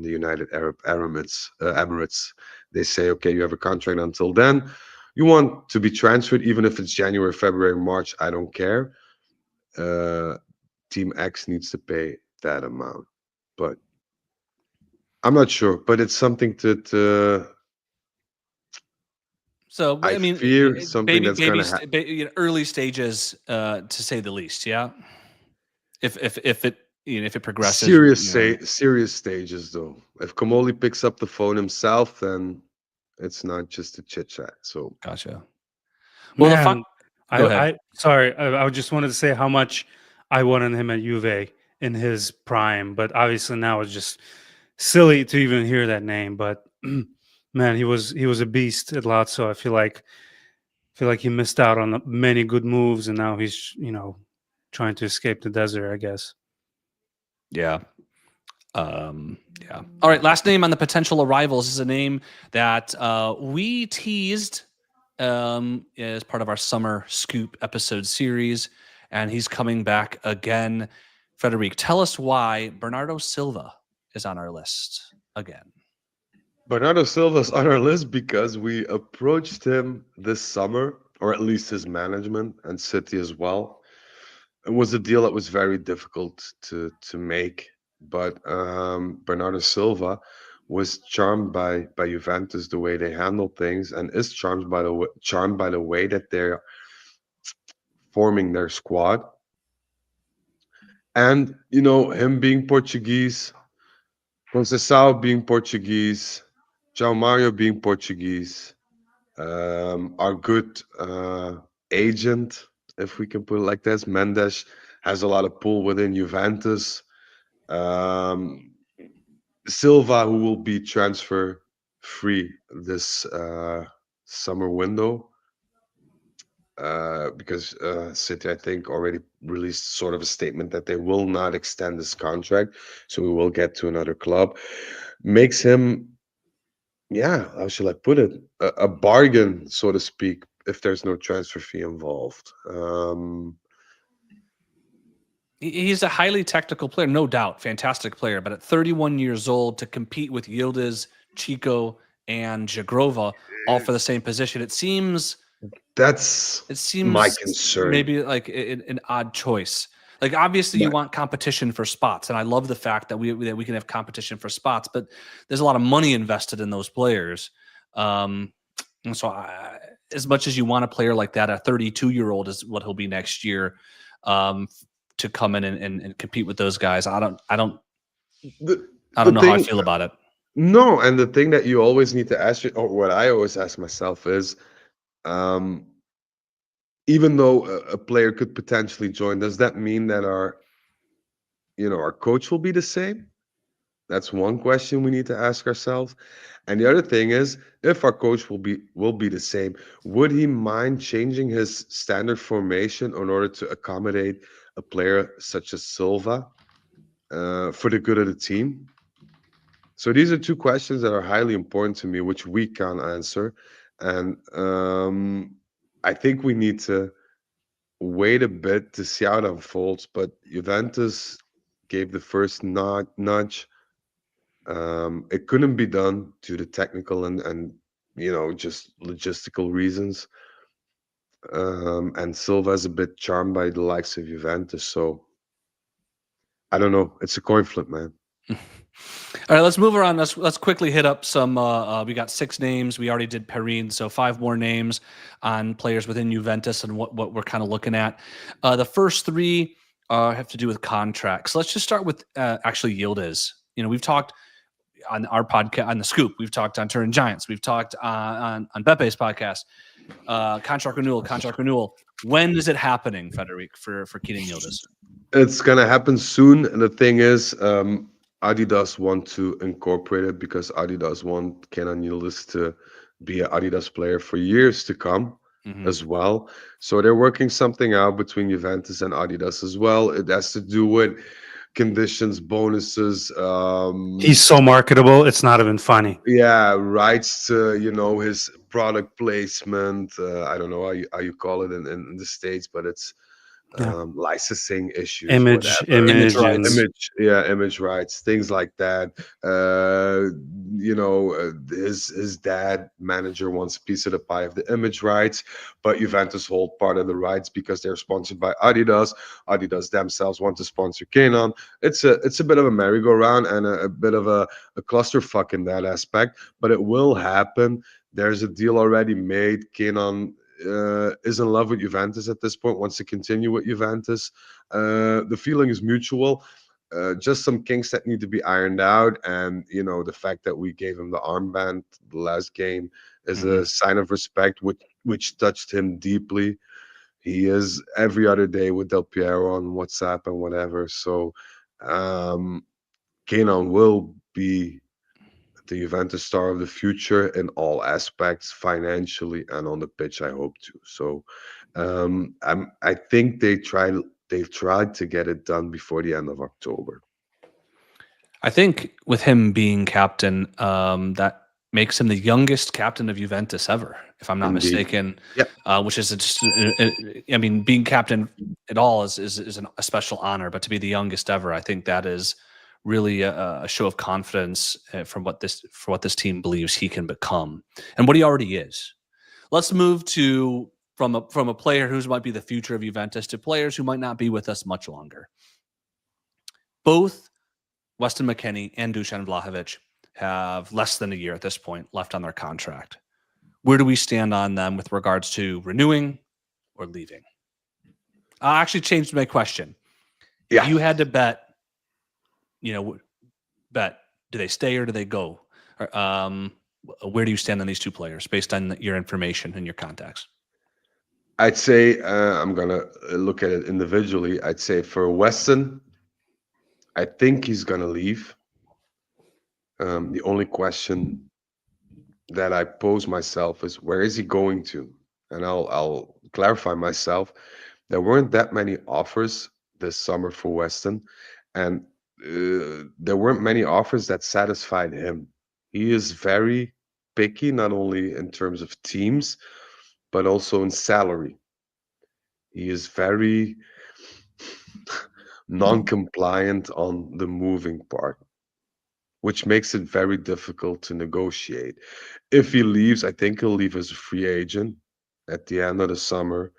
the United Arab Emirates. They say, okay, you have a contract until then. You want to be transferred, even if it's January, February, March. I don't care. Team X needs to pay that amount, but I'm not sure. But it's something to So I mean, fear something that's going to happen. Early stages, to say the least. Yeah. If it progresses. Serious stages, though. If Kamoli picks up the phone himself, then it's not just a chit chat. So Gotcha. Well, go ahead. I just wanted to say how much I wanted him at Juve in his prime, but obviously now it's just silly to even hear that name, but man, he was a beast at Lazio. I feel like he missed out on many good moves, and now he's trying to escape the desert, I guess. Yeah. Yeah. All right. Last name on the potential arrivals is a name that we teased as part of our summer scoop episode series, and he's coming back again. Frederic, tell us why Bernardo Silva is on our list again. Bernardo Silva's on our list because we approached him this summer, or at least his management and City as well. It was a deal that was very difficult to make, but Bernardo Silva was charmed by Juventus, the way they handle things, and is charmed by the way that they're forming their squad. And him being Portuguese, Conceição being Portuguese, João Mario being Portuguese, our good agent, if we can put it like this, Mendes, has a lot of pull within Juventus. Um, Silva, who will be transfer free this summer window, because City, I think, already released sort of a statement that they will not extend this contract, so we will get to another club. Makes him, yeah, how shall I put it, a bargain, so to speak, if there's no transfer fee involved. He's a highly technical player, no doubt, fantastic player. But at 31 years old, to compete with Yildiz, Chico, and Jagrova, all for the same position, it seems That's my concern. maybe like an odd choice. Like obviously you But want competition for spots, and I love the fact that we can have competition for spots, but there's a lot of money invested in those players. And so as much as you want a player like that, a 32-year-old is what he'll be next year, to come in and compete with those guys. I don't the, know the how I thing, feel about it. no, and the thing that you always need to ask, or what I always ask myself is, um, even though a player could potentially join, does that mean that our coach will be the same? That's one question we need to ask ourselves. And the other thing is, if our coach will be the same, would he mind changing his standard formation in order to accommodate a player such as Silva, for the good of the team? So these are two questions that are highly important to me, which we can't answer. And I think we need to wait a bit to see how it unfolds. But Juventus gave the first nudge. It couldn't be done due to technical and just logistical reasons. And Silva's a bit charmed by the likes of Juventus, so I don't know. It's a coin flip, man. All right, let's move around. Let's quickly hit up some. We got 6 names. We already did Perrine, so 5 more names on players within Juventus and what we're kind of looking at. The first 3 have to do with contracts. Let's just start with actually Yildiz. We've talked on our podcast on the Scoop. We've talked on Turin Giants. We've talked on Bepe's podcast. Contract renewal. When is it happening, Frederic, for Kenan Yildiz? It's gonna happen soon, and the thing is, Adidas want to incorporate it because Adidas want Kenan Yildiz to be an Adidas player for years to come as well. So they're working something out between Juventus and Adidas as well. It has to do with conditions, bonuses. He's so marketable; it's not even funny. Yeah, rights to his product placement. I don't know how you call it in the States, but it's licensing issues, Image rights. Image rights, things like that. His dad manager wants a piece of the pie of the image rights, but Juventus hold part of the rights because they're sponsored by Adidas. Adidas themselves want to sponsor Kenan. It's a bit of a merry-go-round and a bit of a clusterfuck in that aspect, but it will happen. There's a deal already made. Kenan is in love with Juventus at this point, wants to continue with Juventus. The feeling is mutual. Just some kinks that need to be ironed out, and the fact that we gave him the armband the last game is a sign of respect, which touched him deeply. He is every other day with Del Piero on WhatsApp and whatever. So Kenan will be the Juventus star of the future in all aspects, financially and on the pitch. I hope to. So, I think they've tried to get it done before the end of October. I think with him being captain, that makes him the youngest captain of Juventus ever, if I'm not Indeed. mistaken. Yep. Which is just, I mean, being captain at all is a special honor, but to be the youngest ever, I think that is really a show of confidence for what this team believes he can become and what he already is. Let's move to from a player who might be the future of Juventus to players who might not be with us much longer. Both Weston McKennie and Dusan Vlahovic have less than a year at this point left on their contract. Where do we stand on them with regards to renewing or leaving? I actually changed my question. Yeah. If you had to bet, do they stay or do they go? Where do you stand on these two players based on your information and your contacts? I'd say I'm gonna look at it individually. I'd say for Weston, I think he's gonna leave. The only question that I pose myself is where is he going to? And I'll clarify myself. There weren't that many offers this summer for Weston, and there weren't many offers that satisfied him. He is very picky, not only in terms of teams, but also in salary. He is very non-compliant on the moving part, which makes it very difficult to negotiate. If he leaves, I think he'll leave as a free agent at the end of the summer.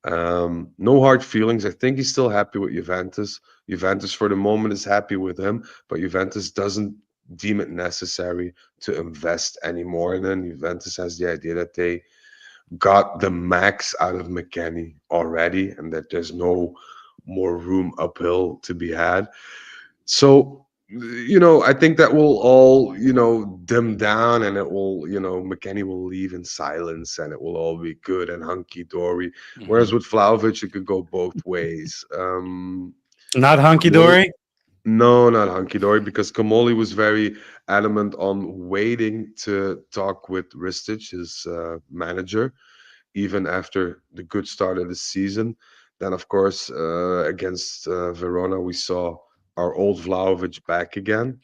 No hard feelings. I think he's still happy with Juventus. Juventus, for the moment, is happy with him, but Juventus doesn't deem it necessary to invest anymore. And then Juventus has the idea that they got the max out of McKennie already, and that there's no more room uphill to be had. So, I think that will all, dim down, and it will, McKennie will leave in silence, and it will all be good and hunky dory. Mm-hmm. Whereas with Vlahovic, it could go both ways. Not hunky dory. No, not hunky dory, because Kamoli was very adamant on waiting to talk with Ristic, his manager, even after the good start of the season. Then, of course, against Verona, we saw our old Vlahovic back again.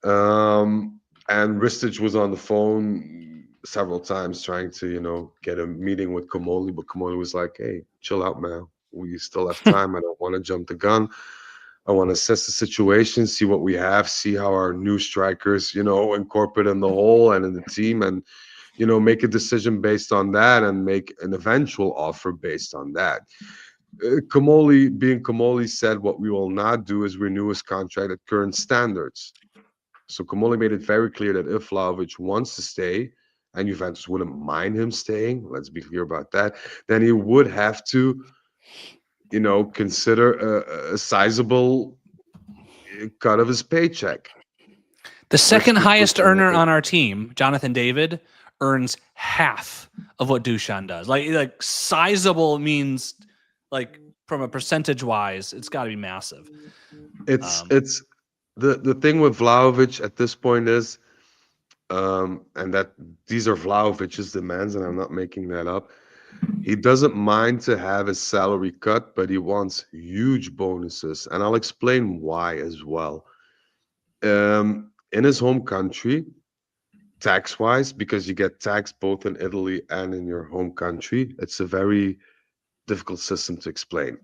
And Ristic was on the phone several times trying to, get a meeting with Kamoli, but Kamoli was like, hey, chill out, man. We still have time. I don't want to jump the gun. I want to assess the situation, see what we have, see how our new strikers, incorporate in the whole and in the team, and make a decision based on that and make an eventual offer based on that. Kamoli, being Kamoli, said what we will not do is renew his contract at current standards. So Kamoli made it very clear that if Vlahovic wants to stay, and Juventus wouldn't mind him staying, let's be clear about that, then he would have to consider a sizable cut of his paycheck. The second highest earner on our team, Jonathan David, earns half of what Dusan does. Like sizable means, like, from a percentage wise, it's got to be massive. It's the thing with Vlahovic at this point is, and that these are Vlahovic's demands, and I'm not making that up. He doesn't mind to have his salary cut, but he wants huge bonuses. And I'll explain why as well. In his home country, tax-wise, because you get taxed both in Italy and in your home country, it's a very difficult system to explain.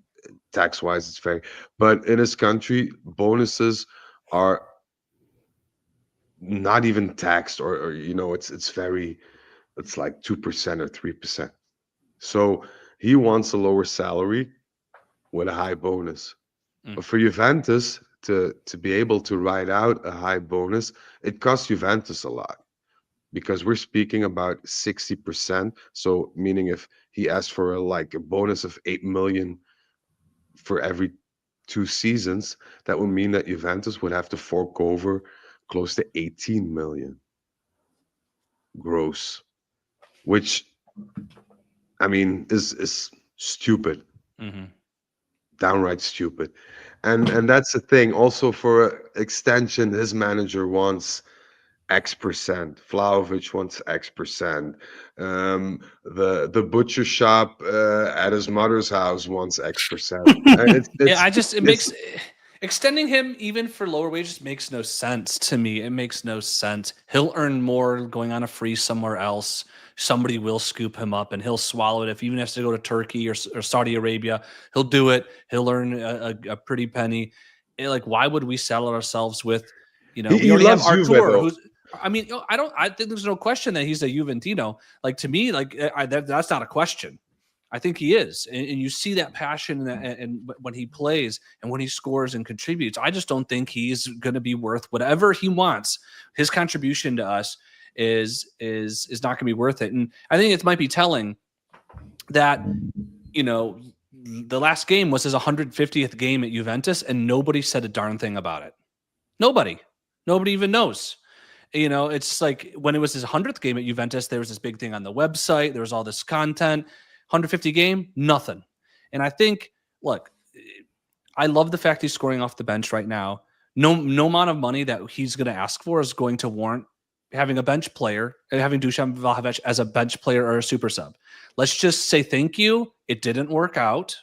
Tax-wise, it's very... But in his country, bonuses are not even taxed, or it's like 2% or 3%. So he wants a lower salary with a high bonus. But for Juventus to be able to ride out a high bonus, it costs Juventus a lot, because we're speaking about 60%. So meaning if he asked for a bonus of 8 million for every 2 seasons, that would mean that Juventus would have to fork over close to 18 million gross, which, I mean, is stupid. Mm-hmm. Downright stupid. And that's the thing. Also for extension, his manager wants X percent. Vlahovic wants X percent. The butcher shop at his mother's house wants X percent. Yeah, I just it It's makes extending him even for lower wages makes no sense to me. It makes no sense. He'll earn more going on a free somewhere else. Somebody will scoop him up and he'll swallow it. If he even has to go to Turkey or Saudi Arabia, he'll do it. He'll earn a pretty penny. Like, why would we saddle ourselves with, we he already have loves Juve Artur, though. who's, I think there's no question that he's a Juventino. Like, to me, like, that's not a question. I think he is, and you see that passion and when he plays and when he scores and contributes. I just don't think he's going to be worth whatever he wants. His contribution to us is not going to be worth it. And I think it might be telling that the last game was his 150th game at Juventus, and nobody said a darn thing about it. Nobody even knows. It's like when it was his 100th game at Juventus, there was this big thing on the website. There was all this content. 150 game, nothing. And I think, look, I love the fact he's scoring off the bench right now. No amount of money that he's going to ask for is going to warrant having a bench player, having Dusan Vlahovic as a bench player or a super sub. Let's just say thank you. It didn't work out.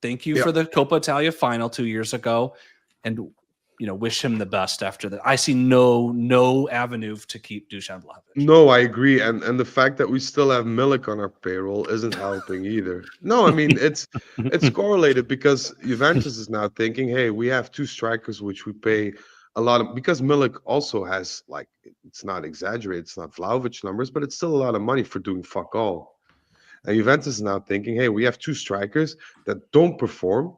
Thank you for the Coppa Italia final 2 years ago. And wish him the best after that. I see no avenue to keep Dusan Vlahovic. No, I agree, and the fact that we still have Milik on our payroll isn't helping either. No, I mean it's correlated because Juventus is now thinking, hey, we have two strikers which we pay a lot of, because Milik also has, like, it's not exaggerated, it's not Vlahovic numbers, but it's still a lot of money for doing fuck all. And Juventus is now thinking, hey, we have two strikers that don't perform.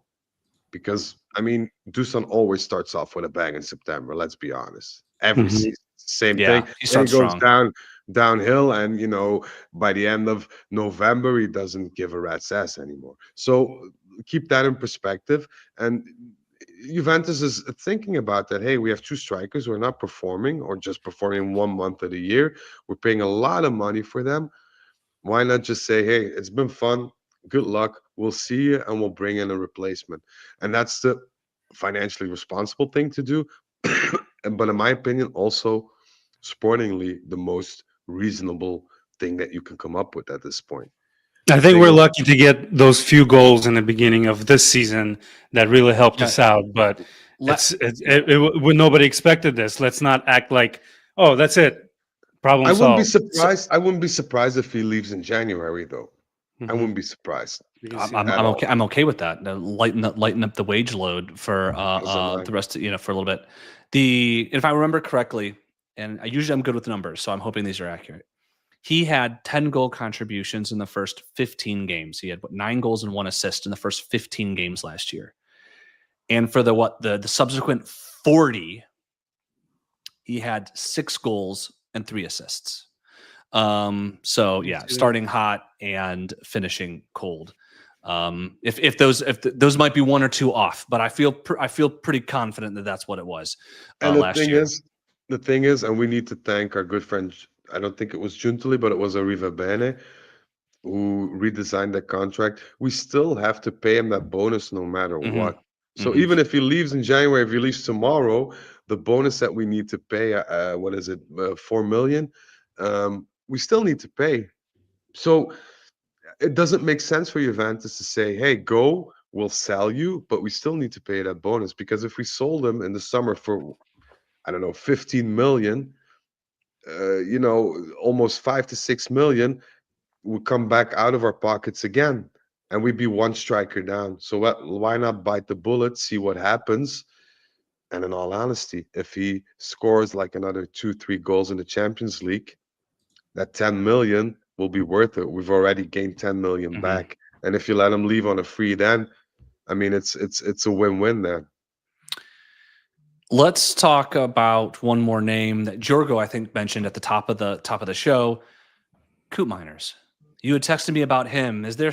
Because, I mean, Dusan always starts off with a bang in September. Let's be honest. Every season, same thing. He And starts he goes strong. downhill, and by the end of November, he doesn't give a rat's ass anymore. So keep that in perspective. And Juventus is thinking about that. Hey, we have two strikers who are not performing, or just performing 1 month of the year. We're paying a lot of money for them. Why not just say, hey, it's been fun. Good luck. We'll see you, and we'll bring in a replacement. And that's the financially responsible thing to do. But in my opinion, also sportingly, the most reasonable thing that you can come up with at this point. I The think thing we're is, lucky to get those few goals in the beginning of this season that really helped us out. But nobody expected this. Let's not act like, oh, that's it. Problem I wouldn't be solved. surprised. I wouldn't be surprised if he leaves in January, though. I Mhm. wouldn't be surprised. I'm at all. okay. I'm okay with that. Lighten up the wage load for the rest of, for a little bit. If I remember correctly, and I'm good with numbers, so I'm hoping these are accurate. He had 10 goal contributions in the first 15 games. He had 9 goals and 1 assist in the first 15 games last year. And for the subsequent 40, he had 6 goals and 3 assists. So yeah, starting hot and finishing cold. If those might be 1 or 2 off, but I feel pretty confident that that's what it was last year. The thing is, and we need to thank our good friend. I don't think it was Giuntoli, but it was Arriva Bene who redesigned that contract. We still have to pay him that bonus no matter what. So even if he leaves in January, if he leaves tomorrow, the bonus that we need to pay, what is it, 4 million? We still need to pay. So it doesn't make sense for Juventus to say, hey, go, we'll sell you, but we still need to pay that bonus, because if we sold him in the summer for, I don't know, 15 million, almost 5 to 6 million would come back out of our pockets again, and we'd be 1 striker down. So why not bite the bullet, see what happens? And in all honesty, if he scores like another 2-3 goals in the Champions League, that 10 million will be worth it. We've already gained 10 million back. And if you let him leave on a free, then I mean, it's a win-win there. Let's talk about one more name that Jorgo, I think, mentioned at the top of the show. Koopmeiners. You had texted me about him. Is there?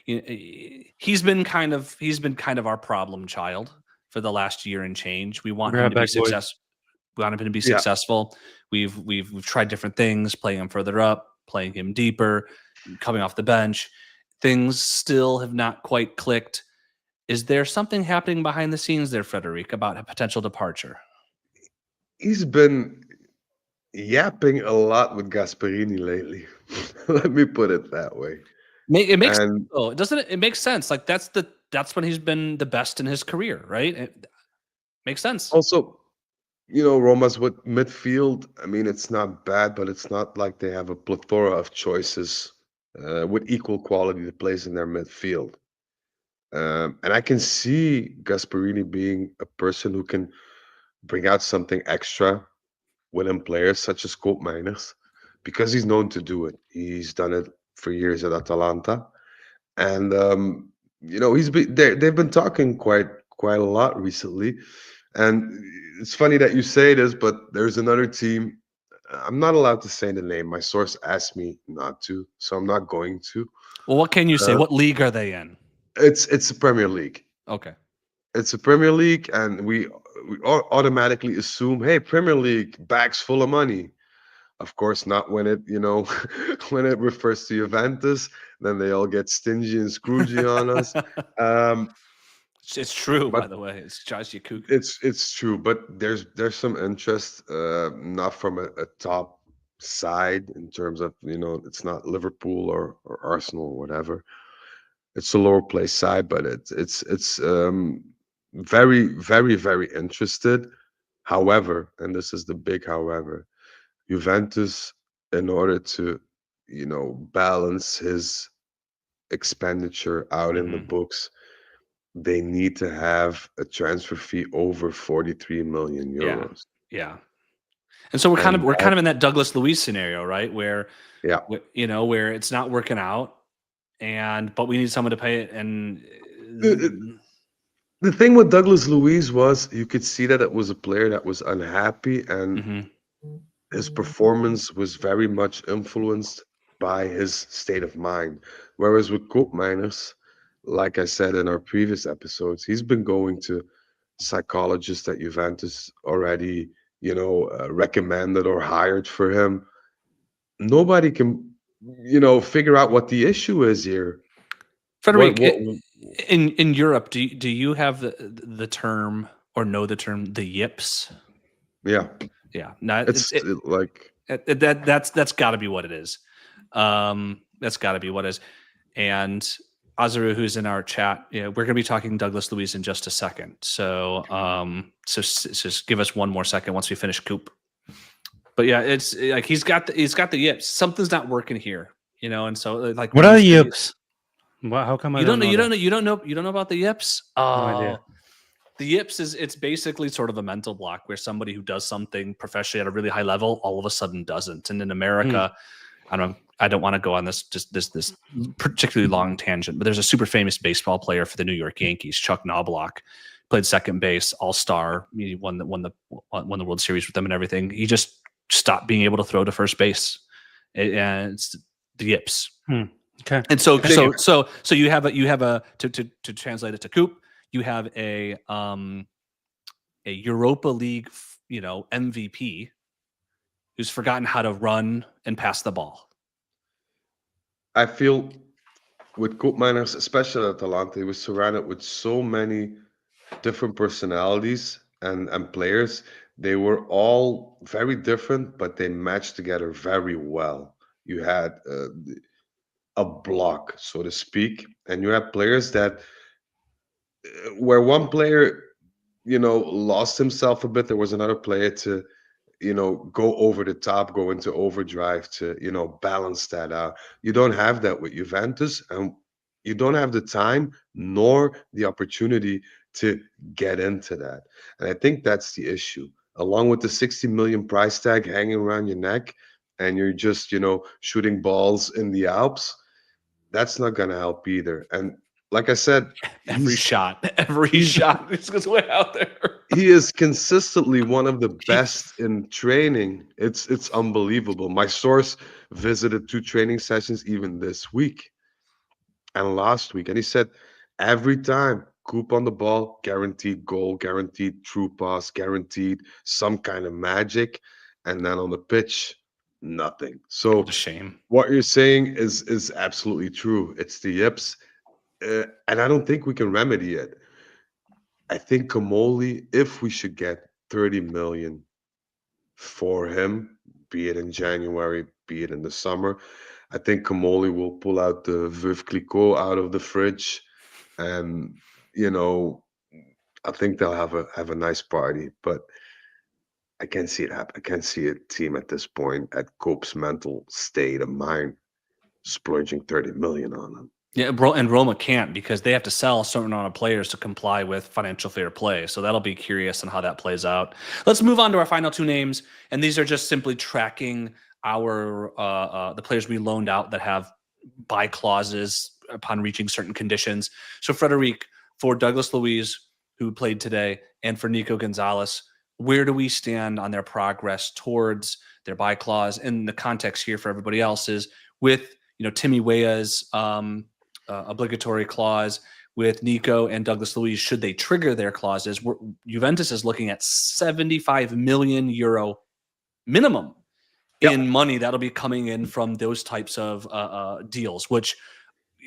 He's been kind of our problem child for the last year and change. We want him to be successful. We want him to be successful. We've tried different things, playing him further up, playing him deeper, coming off the bench. Things still have not quite clicked. Is there something happening behind the scenes there, Frederic, about a potential departure? He's been yapping a lot with Gasperini lately. Let me put it that way. It makes And oh, doesn't it? It makes sense. Like that's when he's been the best in his career, right? It makes sense. also, Roma's with midfield. I mean, it's not bad, but it's not like they have a plethora of choices with equal quality to place in their midfield. And I can see Gasperini being a person who can bring out something extra within players such as Koop Meiners, because he's known to do it. He's done it for years at Atalanta, and they've been talking quite a lot recently. And it's funny that you say this, but there's another team. I'm not allowed to say the name. My source asked me not to, so I'm not going to. Well, what can you say? Uh, What league are they in? it's the Premier League. Okay. It's a Premier League, and we automatically assume, hey, Premier League bags full of money. Of course, not when it when it refers to Juventus. Then they all get stingy and scroogey on us. Um, It's true, by but the way. It's Josh Yakuku. it's true, but there's some interest, not from a top side in terms of it's not Liverpool or Arsenal or whatever. It's a lower place side, but it's very very very interested. However, and this is the big however, Juventus, in order to balance his expenditure out in the Mhm. books, they need to have a transfer fee over 43 million Yeah. euros. Yeah. And so And we're kind that, of in that Douglas Luiz scenario, right? Where yeah. where it's not working out but we need someone to pay it The, the thing with Douglas Luiz was you could see that it was a player that was unhappy, and Mhm. his performance was very much influenced by his state of mind. Whereas with Koopmeiners, like I said in our previous episodes, he's been going to psychologists at Juventus already, recommended or hired for him. Nobody can, figure out what the issue is here. What, Frederic, what, in Europe, do you have the term or know the term the yips? yeah, Yeah, no, like, that's got to be what it is. That's got to be what it is. And Azaru, who's in our chat, we're going to be talking Douglas Luiz in just a second. So, just give us one more second once we finish Coop. But yeah, it's like he's got the yips. Something's not working here, and so like What are the yips? How come I You don't don't know. know You don't that? know. You don't know about the yips. No idea. The yips it's basically sort of a mental block where somebody who does something professionally at a really high level all of a sudden doesn't. And in America, I don't want to go on this particularly long tangent, but there's a super famous baseball player for the New York Yankees, Chuck Knobloch, played second base, all-star. He won the World Series with them and everything. He just stopped being able to throw to first base, and it's the yips. Okay. And so Continue. you have a to translate it to Coop, you have a Europa League MVP who's forgotten how to run and pass the ball. I feel with Koopmeiners, especially at Atalanta, he was surrounded with so many different personalities and players. They were all very different, but they matched together very well. You had a block, so to speak, and you have players that where one player lost himself a bit, there was another player to go over the top, go into overdrive to balance that out. You don't have that with Juventus, and you don't have the time nor the opportunity to get into that. And I think that's the issue, along with the 60 million price tag hanging around your neck, and you're just shooting balls in the Alps. That's not going to help either. And like I said, Every shot is goes way out there. he is consistently one of the best in training. It's unbelievable. My source visited 2 training sessions even this week and last week, and he said every time Coop on the ball, guaranteed goal, guaranteed true pass, guaranteed some kind of magic, and then on the pitch, nothing. What So a shame. what you're saying is absolutely true. It's the yips. and I don't think we can remedy it. I think Kamoli, if we should get 30 million for him, be it in January, be it in the summer, I think Kamoli will pull out the Veuve Clicquot out of the fridge, and you know, I think they'll have a nice party. But I can't see it happen. I can't see a team at this point at Cope's mental state of mind splurging 30 million on him. Yeah, and Roma can't because they have to sell a certain amount of players to comply with financial fair play. So that'll be curious on how that plays out. Let's move on to our final two names, and these are just simply tracking our the players we loaned out that have buy clauses upon reaching certain conditions. So Frederic, for Douglas Luiz, who played today, and for Nico Gonzalez, where do we stand on their progress towards their buy clause? And the context here for everybody else is with Timmy Weah's obligatory clause, with Nico and Douglas Luiz, should they trigger their clauses, Juventus is looking at 75 million euro minimum in money that'll be coming in from those types of deals, which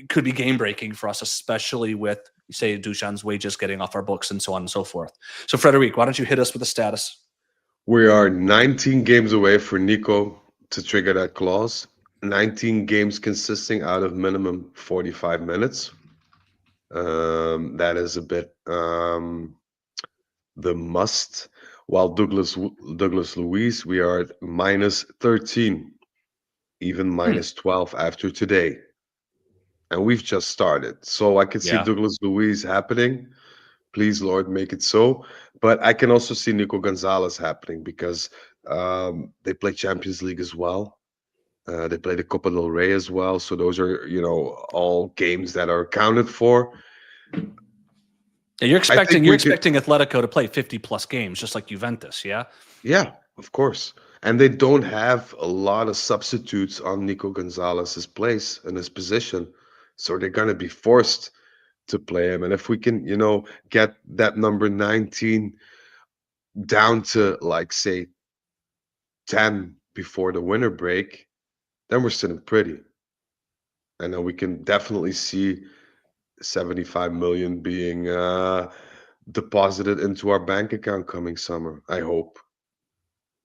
could be game breaking for us, especially with, say, Dušan's wages getting off our books and so on and so forth. So, Frederic, why don't you hit us with the status? We are 19 games away for Nico to trigger that clause. 19 games consisting out of minimum 45 minutes. That is a bit the must. While Douglas Luiz, we are at minus 13, even minus 12 after today. And we've just started. So I can see Douglas Luiz happening. Please, Lord, make it so. But I can also see Nico Gonzalez happening because they play Champions League as well. They play the Copa del Rey as well. So those are, all games that are accounted for. And you're expecting Atletico to play 50 plus games, just like Juventus, yeah? Yeah, of course. And they don't have a lot of substitutes on Nico Gonzalez's place in his position. So they're going to be forced to play him. And if we can, get that number 19 down to, like, say, 10 before the winter break, then we're sitting pretty. And then we can definitely see 75 million being deposited into our bank account coming summer. I hope.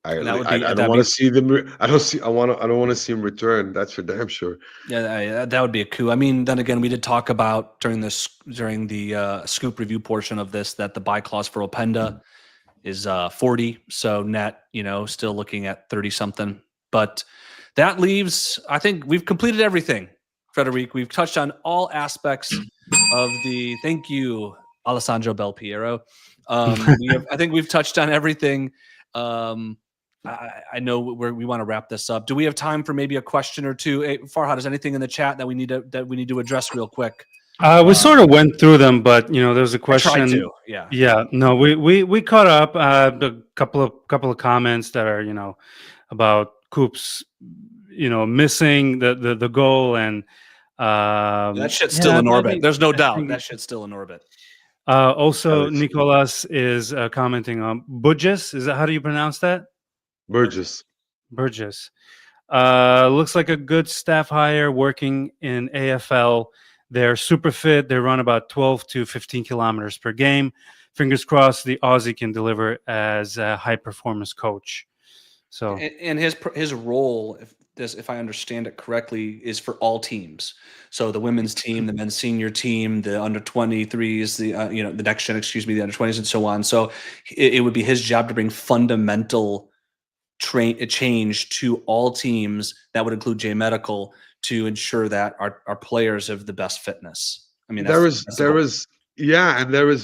I don't want to see them. I don't want to see him return. That's for damn sure. Yeah, that would be a coup. I mean, then again, we did talk about during the scoop review portion of this that the buy clause for Openda is 40. So net, still looking at 30 something. But that leaves, I think we've completed everything, Frederic. We've touched on all aspects of the. Thank you, Alessandro Belpiero. I think we've touched on everything. I know we want to wrap this up. Do we have time for maybe a question or two? Hey, Farhad, is anything in the chat that we need to address real quick? We sort of went through them, but there's a question. I tried to, yeah. Yeah, no, we caught up. A couple of comments that are about Coops, missing the goal, and that shit's still in orbit. There's no doubt that shit's still in orbit. Also, Nicolas is commenting on Burgess. Is that how do you pronounce that? Burgess. Looks like a good staff hire working in AFL. They're super fit. They run about 12 to 15 kilometers per game. Fingers crossed the Aussie can deliver as a high performance coach. So and his role, if I understand it correctly, is for all teams. So the women's team, the men's senior team, the under 23s, the next gen, the under 20s, and so on. So it would be his job to bring fundamental change to all teams. That would include J Medical, to ensure that our players have the best fitness. I mean, there is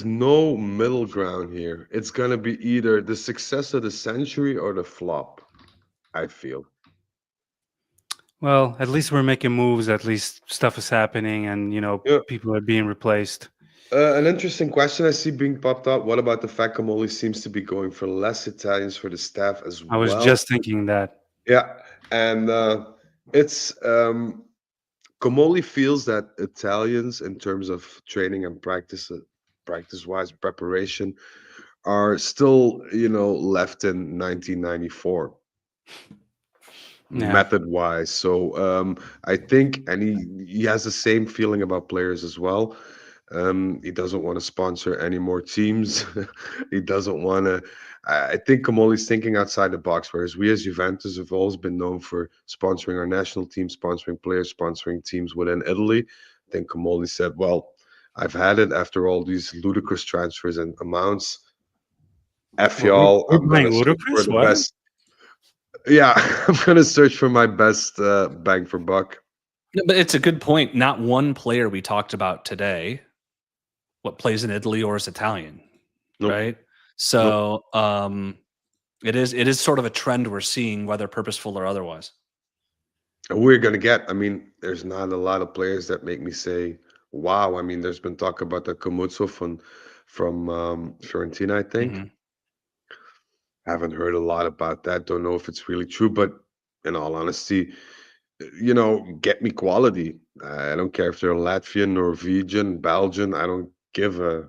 no middle ground here. It's going to be either the success of the century or the flop, I feel. Well, at least we're making moves. At least stuff is happening, and people are being replaced. An interesting question I see being popped up. What about the fact Kamoli seems to be going for less Italians for the staff as well? I was just thinking that. Yeah, and it's Kamoli feels that Italians, in terms of training and practice-wise preparation, are still left in 1994. Yeah. method-wise. So I think, and he has the same feeling about players as well. He doesn't want to sponsor any more teams. He doesn't want to. I think Comoli's thinking outside the box, whereas we as Juventus have always been known for sponsoring our national team, sponsoring players, sponsoring teams within Italy. I think Comoli said, well, I've had it after all these ludicrous transfers and amounts. F Well, y'all, we're I'm gonna buying search for ludicrous. the What? best. Yeah, I'm gonna search for my best bang for buck. No, but it's a good point. Not one player we talked about today, what plays in Italy or is Italian, Nope. right? So it is sort of a trend we're seeing, whether purposeful or otherwise. And we're gonna get. I mean, there's not a lot of players that make me say, "Wow." I mean, there's been talk about the Camuzzo from Fiorentina, I think. Mhm. Haven't heard a lot about that. Don't know if it's really true, but in all honesty, get me quality. I don't care if they're Latvian, Norwegian, Belgian. I don't give a.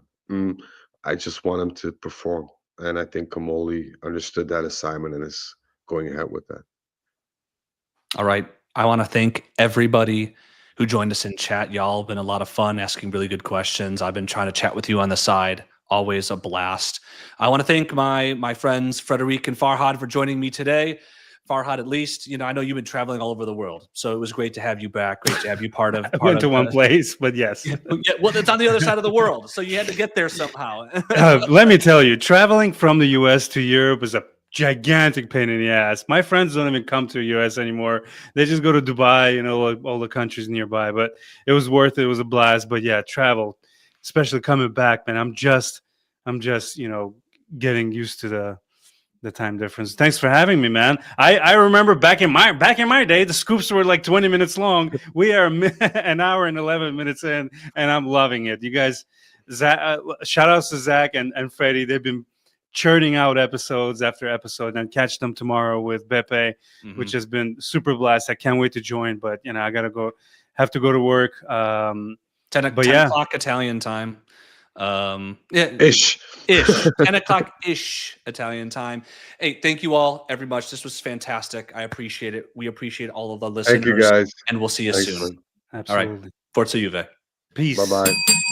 I just want them to perform, and I think Comoli understood that assignment and is going ahead with that. All right. I want to thank everybody who joined us in chat. Y'all have been a lot of fun asking really good questions. I've been trying to chat with you on the side. Always a blast. I want to thank my friends Frederic and Farhad for joining me today. Farhad, at least, I know you've been traveling all over the world, so it was great to have you back. Great to have you part of. I went to one place, but yes. Yeah, well, it's on the other side of the world, so you had to get there somehow. Let me tell you, traveling from the US to Europe is a gigantic pain in the ass. My friends don't even come to the US anymore. They just go to Dubai, all the countries nearby. But it was worth it. It was a blast. But yeah, travel, especially coming back, man. I'm just, getting used to the time difference. Thanks for having me, man. I remember back in my day, the scoops were like 20 minutes long. We are an hour and 11 minutes in, and I'm loving it. You guys, shout outs to Zach and Freddie. They've been churning out episodes after episode, and catch them tomorrow with Beppe, which has been super blast. I can't wait to join, but I have to go to work. 10 o'clock Italian time. Ish 10 o'clock ish Italian time. Hey, thank you all very much. This was fantastic. I appreciate it. We appreciate all of the listeners. Thank you, guys. And we'll see you Thanks, soon. Absolutely. All right. Forza Juve. Peace. Bye bye.